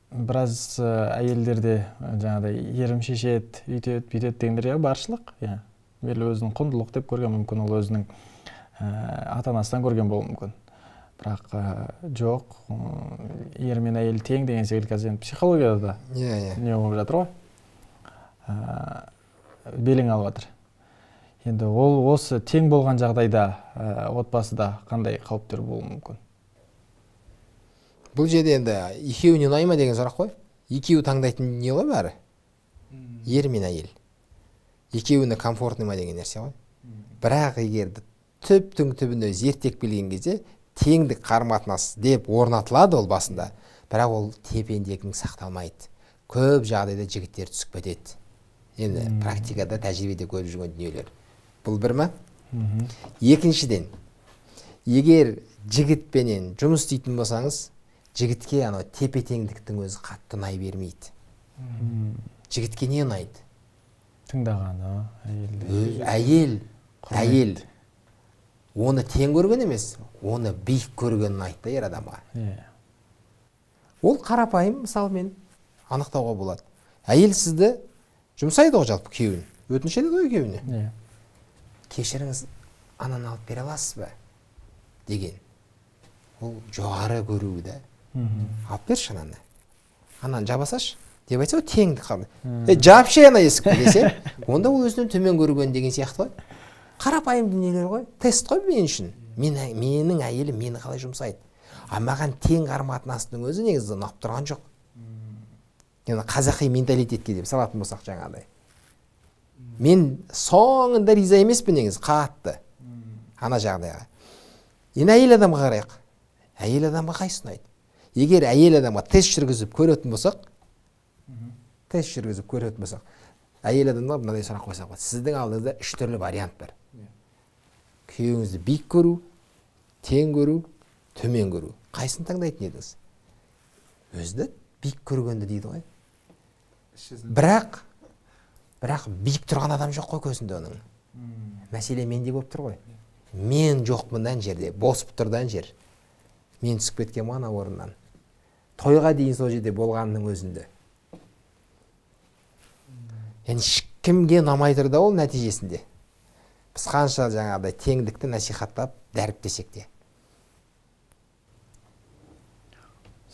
біраз әйелдерде жаңағыдай ерім шешеді, үйтеді, бүйтеді дегендер баршылық. Белгілі өзінің құндылық деп көрген мүмкін, ол өзінің ата-анасынан көрген болуы мүмкін. Бірақ жоқ, ер мен әйел тең деген секілді қазір психологияда да не болып жатыр ғой. Белең алып жатыр. Енді ол осы тең болған жағдайда отбасыда қандай қауіптер болуы мүмкін? Бұл жерде енді екеуіне ұнай ма деген сұрақ қой. Екеуі таңдайтын не ғой бәрі? Ер мен әйел. Екеуіне комфортный ма деген нәрсе ғой. Бірақ егерді түптің түбіне зерттеп келген кезде теңдік қарым-қатынас деп орнатылады ол басында. Бірақ ол тепе-теңдік сақталмайды. Көп жағдайда жігіттер түсіп кетеді. Енді практикада, тәжірибеде көріп жүрген дүниелер. Бұл бір ма? Екіншіден, егер жігітпенен жұмыс істейтін болсаңыз, жігітке анау тепе-теңдіктің өзі қатты ұнай бермейді. Жігітке не ұнайды? Тыңдағаны, әйел оны тең көрген емес, оны биік көрген ұнайды да ер адамға. Ол қарапайым, мысалы мен анықтауға болады. Әйел сізді жұмсайды ғой жалпы күйеуін. Өтініш етеді ғой күйеуіне. Кешіріңіз, ананы алып бере аласыз ба? Деген. Ол жоғары көруі да. Алып берші ананы. Ананы жабасашы. Деп айтса, теңдік қабыл. Жапшы ана есікті десе, онда ол өзінен төмен көрген деген сияқты ғой. Қарапайым дүниелер ғой. Тест қой мен үшін. Менің әйелім мені қалай жұмсайды. Маған тең қарым-қатынастың өзі негізі ұнап тұрған жоқ. Енді қазақи менталитетке деп салатын болсақ жаңағыдай. Мен соңында риза емеспін негізі, қатты. Ана жағдайға. Енді әйел адамға қарайық. Әйел адамға қайсысы ұнайды? Егер әйел адамға тест жүргізіп көретін болсақ, әйел адамға мынадай сұрақ қойсақ болады. Сіздің алдыңызда 3 түрлі вариант бар. Күйеуіңізді биік көру, тең көру, төмен көру. Қайсысын таңдайтын едіңіз? Өзді биік көргенді дейді ғой. Бірақ биік тұрған адам жоқ қой көзінде оның. Мәселе менде болып тұр ғой. Мен жоқпындан жерде, босып тұрдан жер. Мен түсіп кеткен ана орыннан. Тойға дейін сол жерде болғанның өзінде. Енді кімге ұнамай тұр да ол нәтижесінде. Біз қанша жаңағыдай теңдікті насихаттап дәріптесек те.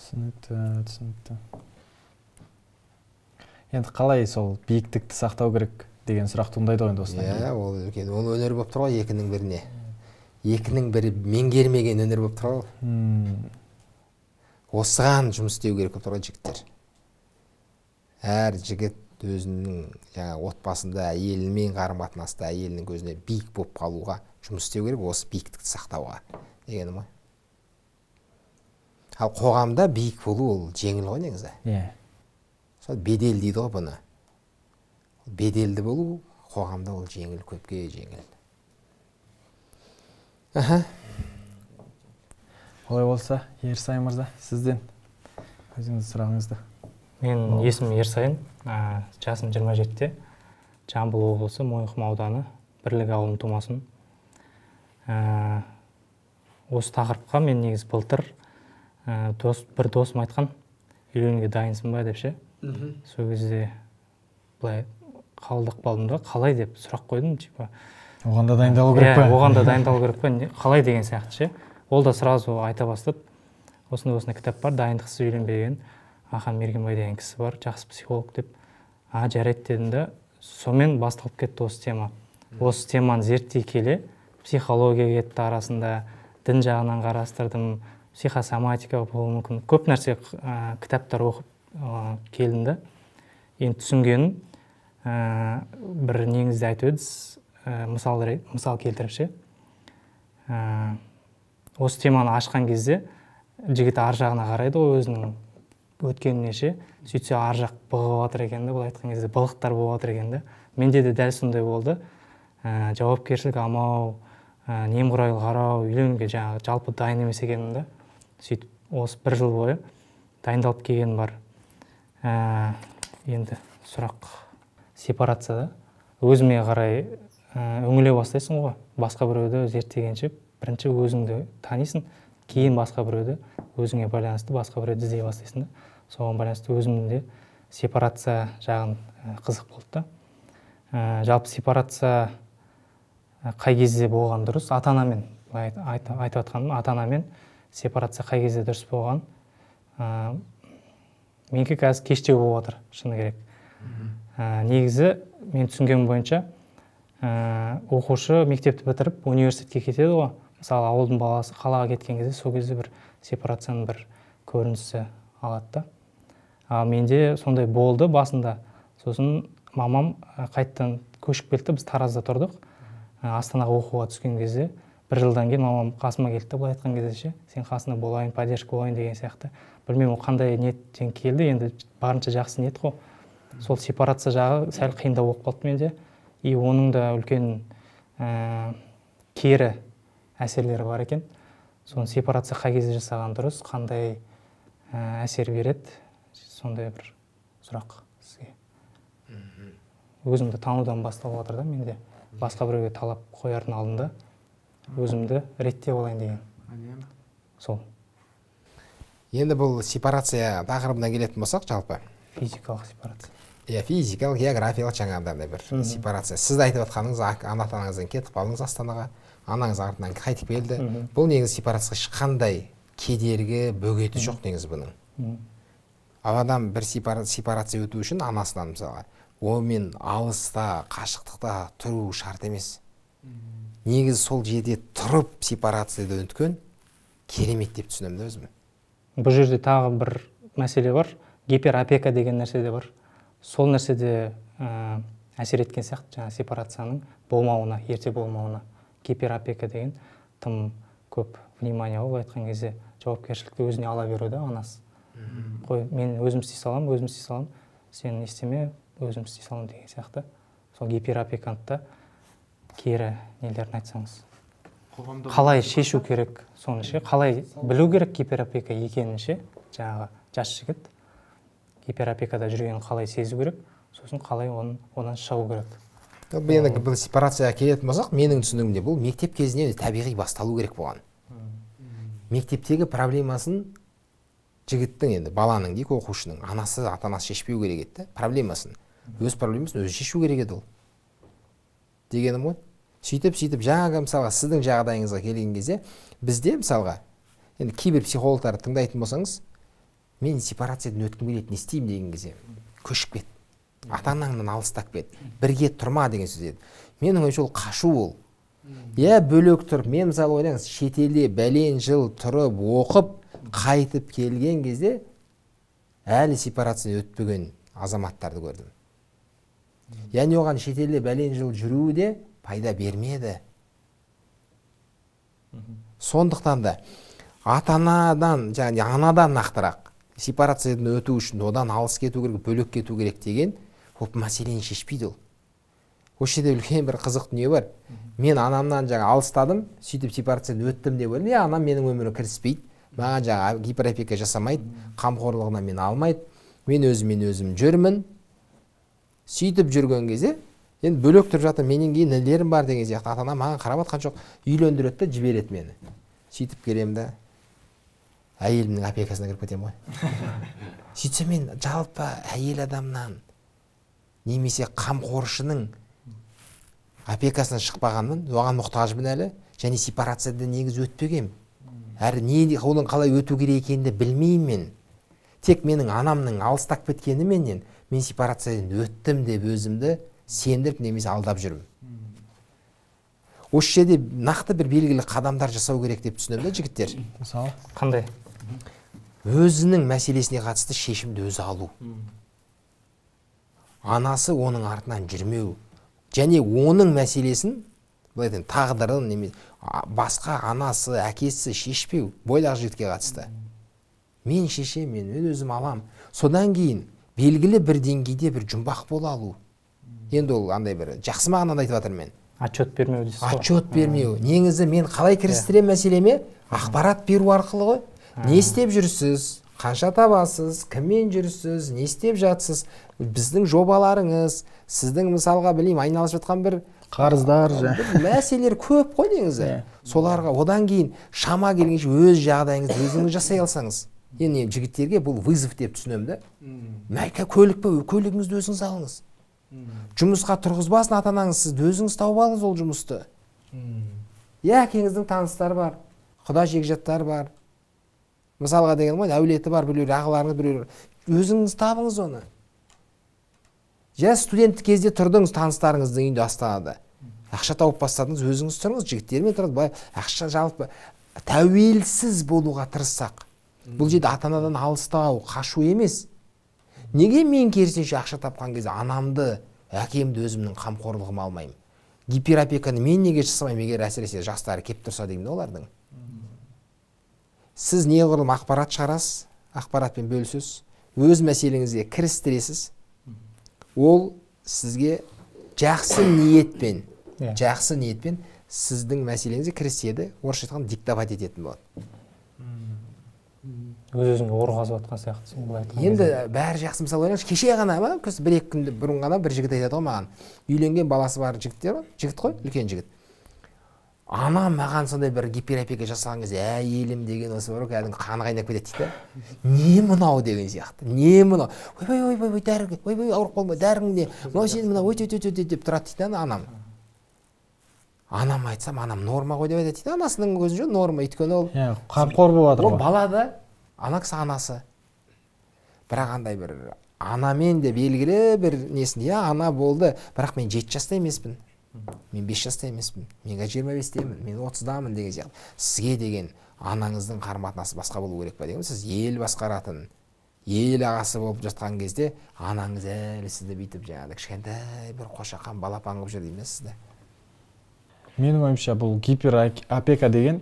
Түсінікті. Енді қалай сол биіктікті сақтау керек деген сұрақ туындайды ғой енді осыдан. Ол үлкен. Ол өнер болып тұр ғой екінің біріне. Екінің бірі меңгермеген өнер болып тұр ғой. Осыған жұмыс істеу керек болып тұр ғой жігіттер. Әр жігіт өзінің отбасында әйелімен қарым-қатынаста әйелінің көзіне биік болып қалуға жұмыс істеу керек, осы биіктікті сақтауға дегенім ғой. Ал қоғамда биік болу ол жеңіл ғой негізі. Сол бедел дейді ғой бұны. Беделді болу қоғамда ол жеңіл, көпке жеңіл. Олай болса, Ерсайын мырза, сізден өзіңіздің сұрағыңызды. Мен есімім Ерсайын, жасым 27-те, Жамбыл облысы, Мойынқұм ауданы, Бірлік ауылының тумасымын. Осы тақырыпқа мен негізі былтыр бір досым айтқан, үйленуге дайынсың ба деп ше. Сол кезде былай қалдық балдым да, қалай деп сұрақ қойдым, типа. Оған да дайындалу керек па? Оған да дайындалу керек па? Қалай деген сияқты ше. Ол да сразу айта бастап, осындай кітап бар, дайындықсыз үйленбеген Ахан Мергенбай деген кісі бар, жақсы психолог деп. Жарайды дедім да, сонымен басталып кетті осы тема. Осы теманы зерттей келе, психология кетті арасында, дін жағынан қарастырдым, психосоматика болуы мүмкін. Көп нәрсе кітаптар оқып келдім да. Енді түсінгенім, бір негізді айтып едіңіз, мысал келтіріп ше. Осы теманы ашқан кезде жігіт ар жағына қарайды ғой өзінің өткеніне ше. Сөйтсе ар жақ бұғып жатыр екен де, бұл айтқан кезде былықтар болып жатыр екен де. Менде де дәл сондай болды. Жауапкершілік алмау, немқұрайлы қарау, үйленуге жалпы дайын емес екенмін да. Сөйтіп осы бір жыл бойы дайындалып келген бар. Енді сұрақ сепарацияда өзіме қарай өңіле бастайсың ғой. Басқа біреуді зерттегенше бірінші өзіңді танисың, кейін басқа біреуді өзіңе байланысты басқа біреуді іздей бастайсың да. Соған байланысты өзімде сепарация жағын қызық болды да. Жалпы сепарация қай кезде болған дұрыс? Ата-анамен айтып атқаным, ата-анамен сепарация қай кезде дұрыс болған? Менікі қазір кештеу болып отыр, шыны керек. Негізі мен түсінгенім бойынша оқушы мектепті бітіріп университетке кетеді ғой. Мысалы, ауылдың баласы қалаға кеткен кезде сол кезде бір сепарацияның бір көрінісі алады да. Менде сондай болды басында. Сосын мамам қайттан көшіп келді, біз Таразда тұрдық. Астанаға оқуға түскен кезде, бір жылдан кейін мамам қасыма келді, былай айтқан кезде ше, сен қасына болайын, поддержка болайын деген сияқты. Білмеймін, қандай ниеттен келді, енді барынша жақсы ниет қой. Сол сепарация жағы сәл қиындау болып қалды менде. И оның да үлкен кері әсерлері бар екен. Соны сепарация қай кезде жасаған дұрыс, қандай әсер береді, сондай бір сұрақ сізге. Өзімді танудан басталып жатыр да, менде басқа біреуге талап қоярдың алдында өзімді реттеп алайын деген. Сол. Енді бұл сепарация тақырыбына келетін болсақ, жалпы Физикалық сепарация. Физикалық, географиялық жаңағыдай бір сепарация. Сіз айтып жатқаныңыз, ата-анаңыздан кетіп қалдыңыз Астанаға, анаңыз артынан қайтып келді. Бұл негізі сепарацияға ешқандай кедергі, бөгеті жоқ негізі бұның. Ал адам бір сепарация өту үшін анасынан мысалға, онымен алыста, қашықтықта тұру шарт емес. Негізі сол жерде тұрып сепарацияда өткен керемет деп түсінемін де өзім. Бұл жерде тағы бір мәселе бар, гиперопека деген нәрсе де бар. Сол нәрседе әсер еткен сияқты, жаңа сепарацияның болмауына, ерте болмауына. Гиперопека деген тым көп внимание алып айтқан кезде жауапкершілікті өзіне ала беруді анасы. Қой, мен өзім істей салам, сен істеме, өзім істей салам деген сияқты. Сол гиперопекантта кері нелерін айтсаңыз. Қалай шешу керек, соны ше, қалай білу керек гиперопека екенін ше, жаңағы жас жігіт гиперопекада жүргенін қалай сезу керек, сосын қалай онан шығу керек. Енді бұл сепарацияға келетін болсақ, менің түсінігімде бұл мектеп кезінен табиғи басталу керек болған. Мектептегі проблемасын жігіттің, енді баланың дейік, оқушының анасы, ата-анасы шешпеу керек еді, проблемасын. Өз проблемасын өзі шешу керек еді ол. Дегенім ғой. Сөйтіп жаңағы мысалға сіздің жағдайыңызға келген кезде бізде мысалға енді кейбір психологтарды тыңдайтын болсаңыз, мен сепарациядан өткім келеді, не істеймін деген кезде көшіп кет, ата-анаңнан алыстап кет, бірге тұрма деген сөз еді. Менің ойымша ол қашу ол. Бөлек тұрып, мен мысалы ойлаңыз, шетелде бәлен жыл тұрып, оқып, қайтып келген кезде әлі сепарация өтпеген азаматтарды көрдім. Яғни оған шетелде бәлен жыл жүруі де пайда бермеді. Сондықтан да ата-анадан, яғни анадан нақтырақ сепарациядан өту үшін одан алыс кету керек, бөлек кету керек деген ол мәселені шешпейді ол. Осы жерде үлкен бір қызық дүние бар. Мен анамнан алыстадым, сөйтіп сепарациядан өттім деп ойлаймын. Анам менің өміріме кіріспейді, маған гиперопека жасамайды, қамқорлығына мені алмайды, мен өзім жүрмін. Сөйтіп жүрген кезде, енді бөлек тұрып жатыр, менен кейін інілерім бар деген сияқты, ата-анам маған қарап атқан жоқ, үйлендіреді де жібереді мені. Сөйтіп келемін да, әйелімнің опекасына кіріп кетемін ғой. Сөйтсем мен жалпы әйел адамнан немесе қамқоршының опекасынан шықпағанмын, оған мұқтажбын әлі, және сепарацияда негіз өтпегем. Әрі оның қалай өту керек екенін де білмеймін мен. Тек менің анамның алыстап кеткені менен мен сепарациядан өттім деп өзімді сендіріп немесе алдап жүрмін. Осы жерде нақты бір белгілі қадамдар жасау керек деп түсінемін да жігіттер. Мысалы, қандай? Өзінің мәселесіне қатысты шешімді өзі алу. Анасы оның артынан жүрмеу. Және оның мәселесін, тағдырын немесе басқа анасы, әкесі шешпеу, бойдағы жігітке қатысты. Мен шешем, мен өзім алам. Содан кейін белгілі бір деңгейде бір жұмбақ бола алу. Енді ол андай бір жақсы мағынада айтып жатырмын мен. Отчет бермеу дейсіз ғой. Отчет бермеу. Негізі мен қалай кірістірем мәселеме? Ақпарат беру арқылы ғой. Не істеп жүрсіз? Қанша табасыз? Кіммен жүрсіз? Не істеп жатсыз? Біздің жобаларыңыз, сіздің мысалға білеймін айналысып жатқан бір қарыздар, мәселелер көп қой негізі. Соларға одан кейін шама келгенше өз жағдайыңызды өзіңіз жасай алсаңыз. Енді жігіттерге бұл вызов деп түсінемін да. Мәйка көлік пе, көлігіңізді өзіңіз алыңыз. Жұмысқа тұрғызбасын ата-анаңыз, сіз өзіңіз тауып алыңыз ол жұмысты. Әкеңіздің таныстары бар, құда жекжаттары бар. Мысалға деген ғой, әулеті бар, біреулер, ағаларыңыз біреулер. Өзіңіз табыңыз оны. Студенттік кезде тұрдыңыз таныстарыңыздың үйінде Астанада. Ақша тауып бастадыңыз, өзіңіз тұрыңыз, жігіттермен тұрды, ақша жалпы тәуелсіз болуға тырыссақ. Бұл жерде ата-анадан алыстау, қашу емес. Неге мен керісінше ақша тапқан кезде анамды, әкемді өзімнің қамқорлығыма алмаймын? Гиперопеканы мен неге жасамаймын, егер әсіресе жастары кеп тұрса деймін олардың. Сіз неғұрлым ақпарат шығарасыз, ақпаратпен бөлісесіз, өз мәселеңізге кірістіресіз. Ол сізге жақсы ниетпен сіздің мәселеңізге кіріседі, орысша айтқанда диктовать ететін болады. Өз-өзіңе ор қазып жатқан сияқтысың былай айтқанда. Енді бәрі жақсы мысал ойлаңызшы, кеше ғана ма, бір-екі күн бұрын ғана бір жігіт айтады ғой маған. Үйленген баласы бар жігіттер бар, жігіт қой, үлкен жігіт. Анам маған сондай бір гиперопека жасаған кезде, әйелім деген осы бар, кәдімгі қаны қайнап кетеді дейді. Не мынау деген сияқты. Не мынау? Ойбай, дәрің, ойбай, ауырып қалма, дәрің не? Мынау сен мынау өте деп тұрады дейді анам. Анам айтсам, анам норма ғой деп айтады дейді. Анасының көзінше норма, өйткені ол қамқор болып жатыр ғой. Ол бала да, ана кісі анасы. Бірақ андай бір анамен де белгілі бір несінде, ана болды, бірақ мен 7 жаста емеспін. Мен 5 жаста емеспін, мен 25-темін, мен 30-дамын деген сияқты. Сізге деген анаңыздың қарым-қатынасы басқа болу керек па деген. Сіз ел басқаратын, ел ағасы болып жатқан кезде анаңыз әлі сізді бүйтіп жаңағыдай кішкентай бір қошақан балапан қылып жүр деймін сізді. Менің ойымша бұл гиперопека деген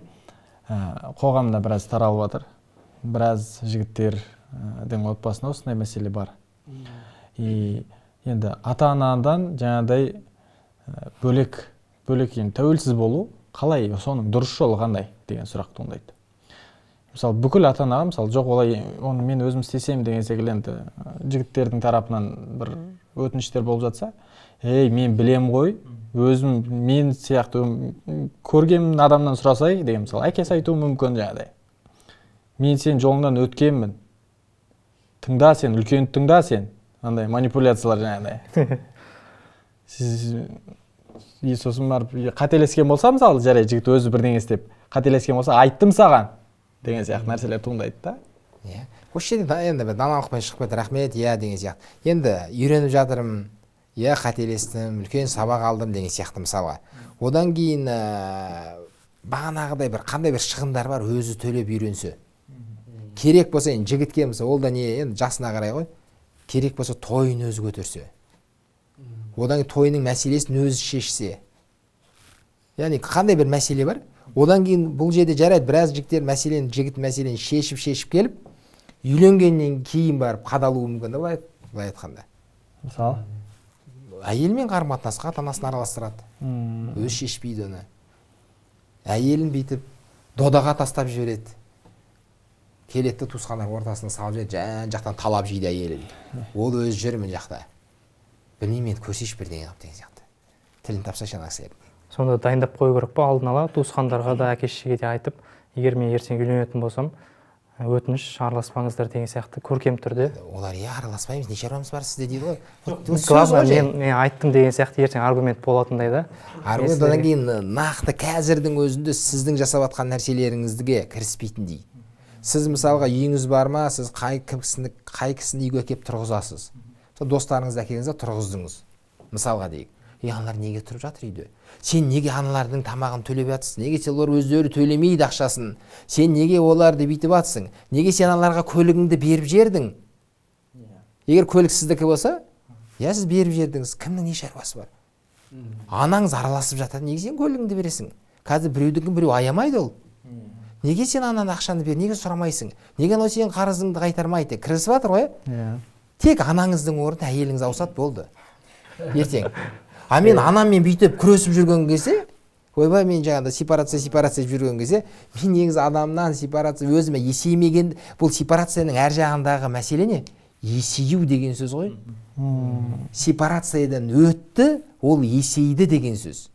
қоғамда біраз таралып жатыр. Біраз жігіттердің отбасында осындай мәселе бар. Енді ата-анадан жаңағыдай бөлек тәуелсіз болу қалай, соның дұрыс жолы қандай деген сұрақ туындайды. Мысалы, бүкіл ата-анаға, мысалы, жоқ олай, оны мен өзім істесем деген секілді енді жігіттердің тарапынан бір өтініштер болып жатса, мен білем ғой, өзім мен сияқты көрген адамнан сұрасай деген, мысалы, әкесі айтуы мүмкін жаңағыдай. Мен сен жолыңнан өткенмін. Тыңда сен, үлкен тыңда сен. Андай манипуляциялар жаңағыдай. Сосын барып қателескен болса, мысалы, жарай жігіт өзі бірдеңе істеп, қателескен болса, айттым саған деген сияқты нәрселер туындайды да. Осы жерде енді даналықпен шығып кетті, рахмет, деген сияқты. Енді үйреніп жатырмын, қателестім, үлкен сабақ алдым деген сияқты мысалға. Одан кейін бағанағыдай бір қандай бір шығындар бар, өзі төлеп үйренсе. Керек болса, енді жігітке мысалы, ол да не, енді жасына қарай ғой, керек болса тойын өзі көтерсе. Одан кейін тойының мәселесін өзі шешсе. Яғни қандай бір мәселе бар. Одан кейін бұл жерде жарайды, біраз жігіт мәселені шешіп келіп, үйленгеннен кейін барып қадалуы мүмкін да, былай айтқанда. Мысалы, әйелмен қарым-қатынасқа ата-анасын араластырады. Өзі шешпейді оны. Әйелін бүйтіп додаға тастап жібереді. Келетті туысқандар ортасына салып жібереді, жан-жақтан талап жейді әйелі. Ол өзі жүр мына жақта. Білмеймін, көрсейші бірдеңе қап деген сияқты. Тілін тапсайшы ана кісілерге. Сонда дайындап қою керек па, алдын ала туысқандарға да әке-шешеге де айтып, егер мен ертең үйленетін болсам, өтініш араласпаңыздар деген сияқты көркем түрде. Олар араласпаймыз, не шаруамыз бар сізде дейді ғой. Главное, мен айттым деген сияқты ертең аргумент болатындай да. Аргумент одан кейін нақты қазірдің өзінде сіздің жасап жатқан нәрселеріңізге кіріспейтіндей. Сіз мысалға үйіңіз бар ма, сіз қай кісіні үйге әкеліп тұрғызасыз. Достарыңызды әкеліңіз де тұрғыздыңыз. Мысалға дейік. Аналар неге тұрып жатыр үйде? Сен неге аналардың тамағын төлеп жатсың? Неге сен олар өздері төлемейді ақшасын? Сен неге оларды бүйтіп жатсың? Неге сен аналарға көлігіңді беріп жердің? Егер көлік сіздікі болса, сіз беріп жердіңіз. Кімнің не шаруасы бар? Анаңыз араласып жатады. Неге сен көлігіңді бересің? Қазір біреудікін біреу аямайды ол. Неге сен ананы ақшаны бер? Неге сұрамайсың? Неге анау сен қарызыңды қайтармайды? Кірісіп жатыр ғой? Тек анаңыздың орнына әйеліңіз ауысады, болды. Ертең. Мен анаммен бүйтіп күресіп жүрген кезде, ойбай мен жаңағыда сепарация жүрген кезде, мен негізі адамнан сепарация өзіме есеймеген, бұл сепарацияның әр жағындағы мәселе не? Есею деген сөз ғой. Сепарациядан өтті, ол есейді деген сөз.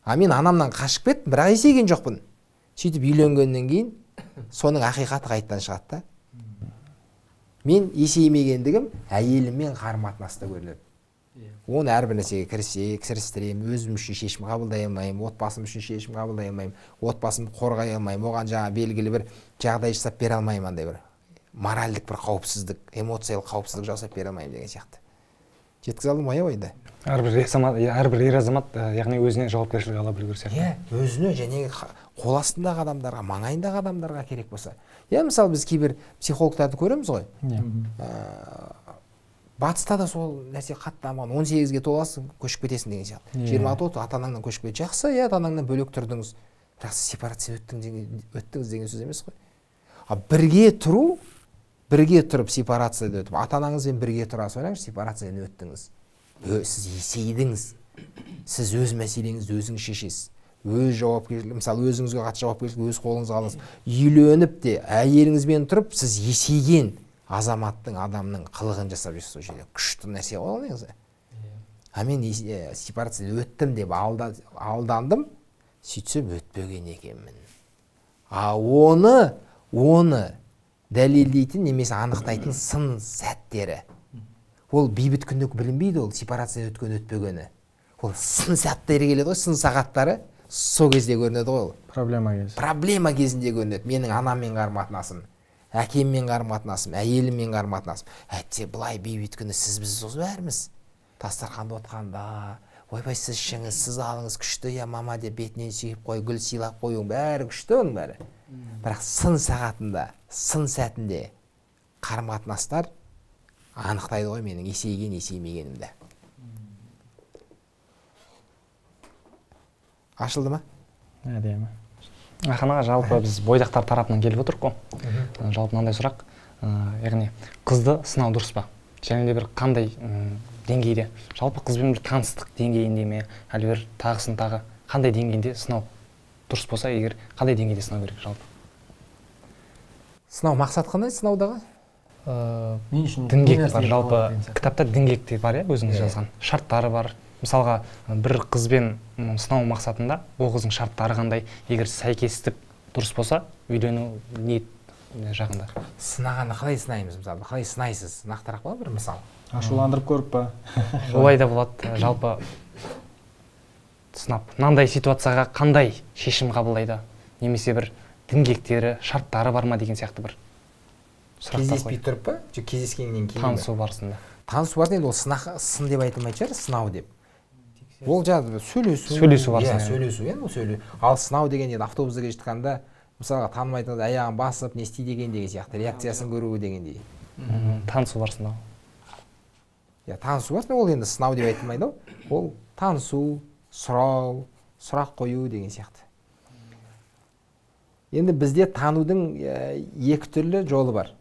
Мен анамнан қашып кеттім, бірақ есейген жоқпын. Сөйтіп үйленгеннен кейін, соның ақиқаты қайттан шығады да. Мен есеймегендігім әйеліммен қарым-қатынаста көрінеді. Оны әрбір нәрсеге кірістіремін, өзім үшін шешім қабылдай алмаймын, отбасым үшін шешім қабылдай алмаймын, отбасымды қорғай алмаймын, оған жаңа белгілі бір жағдай жасап бере алмаймын, андай бір моральдік бір қауіпсіздік, эмоциялық қауіпсіздік жасап бере алмаймын деген сияқты. Жеткізе алдым ғой ойды. Әрбір ер азамат, яғни өзіне жауапкершілік ала білу керек. Өзіне және қол астындағы адамдарға, маңайындағы адамдарға керек болса. Мысалы біз кейбір психологтарды көреміз ғой. Батыста да сол нәрсе қатты дамыған. 18-ге толасың, көшіп кетесің деген сияқты. 26 ата-анаңнан көшіп кетті. Жақсы, ата-анаңнан бөлек тұрдыңыз. Бірақ сепарация өттіңіз деген сөз емес қой. Бірге тұрып сепарацияда өтіп, ата-анаңызбен бірге тұрасыз, ойлаңызшы, сепарациядан өттіңіз. Сіз есейдіңіз. Сіз өз мәселеңізді өзіңіз шешесіз. өз жауапкершілік, мысалы өзіңізге қатысты жауапкершілік өз қолыңызға алыңыз. Үйленіп те әйеліңізбен тұрып сіз есейген азаматтың, адамның қылығын жасап жүрсіз ол жерде. Күшті нәрсе ғой ол негізі. Мен сепарациядан өттім деп алдандым, сөйтсем өтпеген екенмін. Оны дәлелдейтін немесе анықтайтын сын сәттері. Ол бейбіт күнде білінбейді, ол сепарациядан өткен өтпегені. Ол сын сәттері келеді ғой, сын сағаттары сол кезде көрінеді ғой ол. Проблема кезінде көрінеді. Менің анаммен қарым-қатынасым, әкеммен қарым-қатынасым, әйеліммен қарым-қатынасым. Әйтсе былай бейбіт күні сіз біз бәріміз дастарханда отқанда, ойбай сіз ішіңіз, сіз алыңыз, күшті, я мама деп бетінен сүйіп қой, гүл сыйлап қойың, бәрі күшті оның бәрі. Бірақ сын сағатында, сын сәтінде қарым-қатынастар анықтайды ғой менің есейген, есеймегенімді. Ашылды ма? Әдемі. Ақанаға жалпы біз бойдақтар тарапынан келіп отырық қой. Жалпы мынандай сұрақ, яғни қызды сынау дұрыс па? Және де бір қандай деңгейде? Жалпы қызбен бір таныстық деңгейінде ме, әлі бір тағысын тағы қандай деңгейде сынау дұрыс болса, егер қандай деңгейде сынау керек жалпы? Сынау мақсат қандай сынаудағы? Діңгек бар, жалпы кітапта діңгек те бар, өзіңіз жазған. Шарттары бар. Мысалға, бір қызбен сынау мақсатында ол қыздың шарттары қандай, егер сәйкестік дұрыс болса, үйлену ниет жағында. Сынағанды қалай сынаймыз, мысалы, қалай сынайсыз? Нақтырақ па бір мысал? Ашуландырып көріп па? Олай да болады, жалпы сынап. Мынандай ситуацияға қандай шешім қабылдайды? Немесе бір діңгектері, шарттары бар ма деген сияқты бір сұрақтар. Кездеспей тұрып па? Кездескеннен кейін танысу барысында. Танысу барысында ол сын деп айтылмайтын шығар, сынау деп. Ол жаңағы сөйлесу барысында. Сөйлесу, енді ал сынау деген енді автобуста келе жатқанда, мысалға танымайтын аяғын басып, не істейді деген сияқты, реакциясын көруі дегендей. Танысу барысында. Танысу барысында ол енді сынау деп айтылмайды, ол танысу, сұрау, сұрақ қою деген сияқты. Енді бізде танудың екі түрлі жолы бар.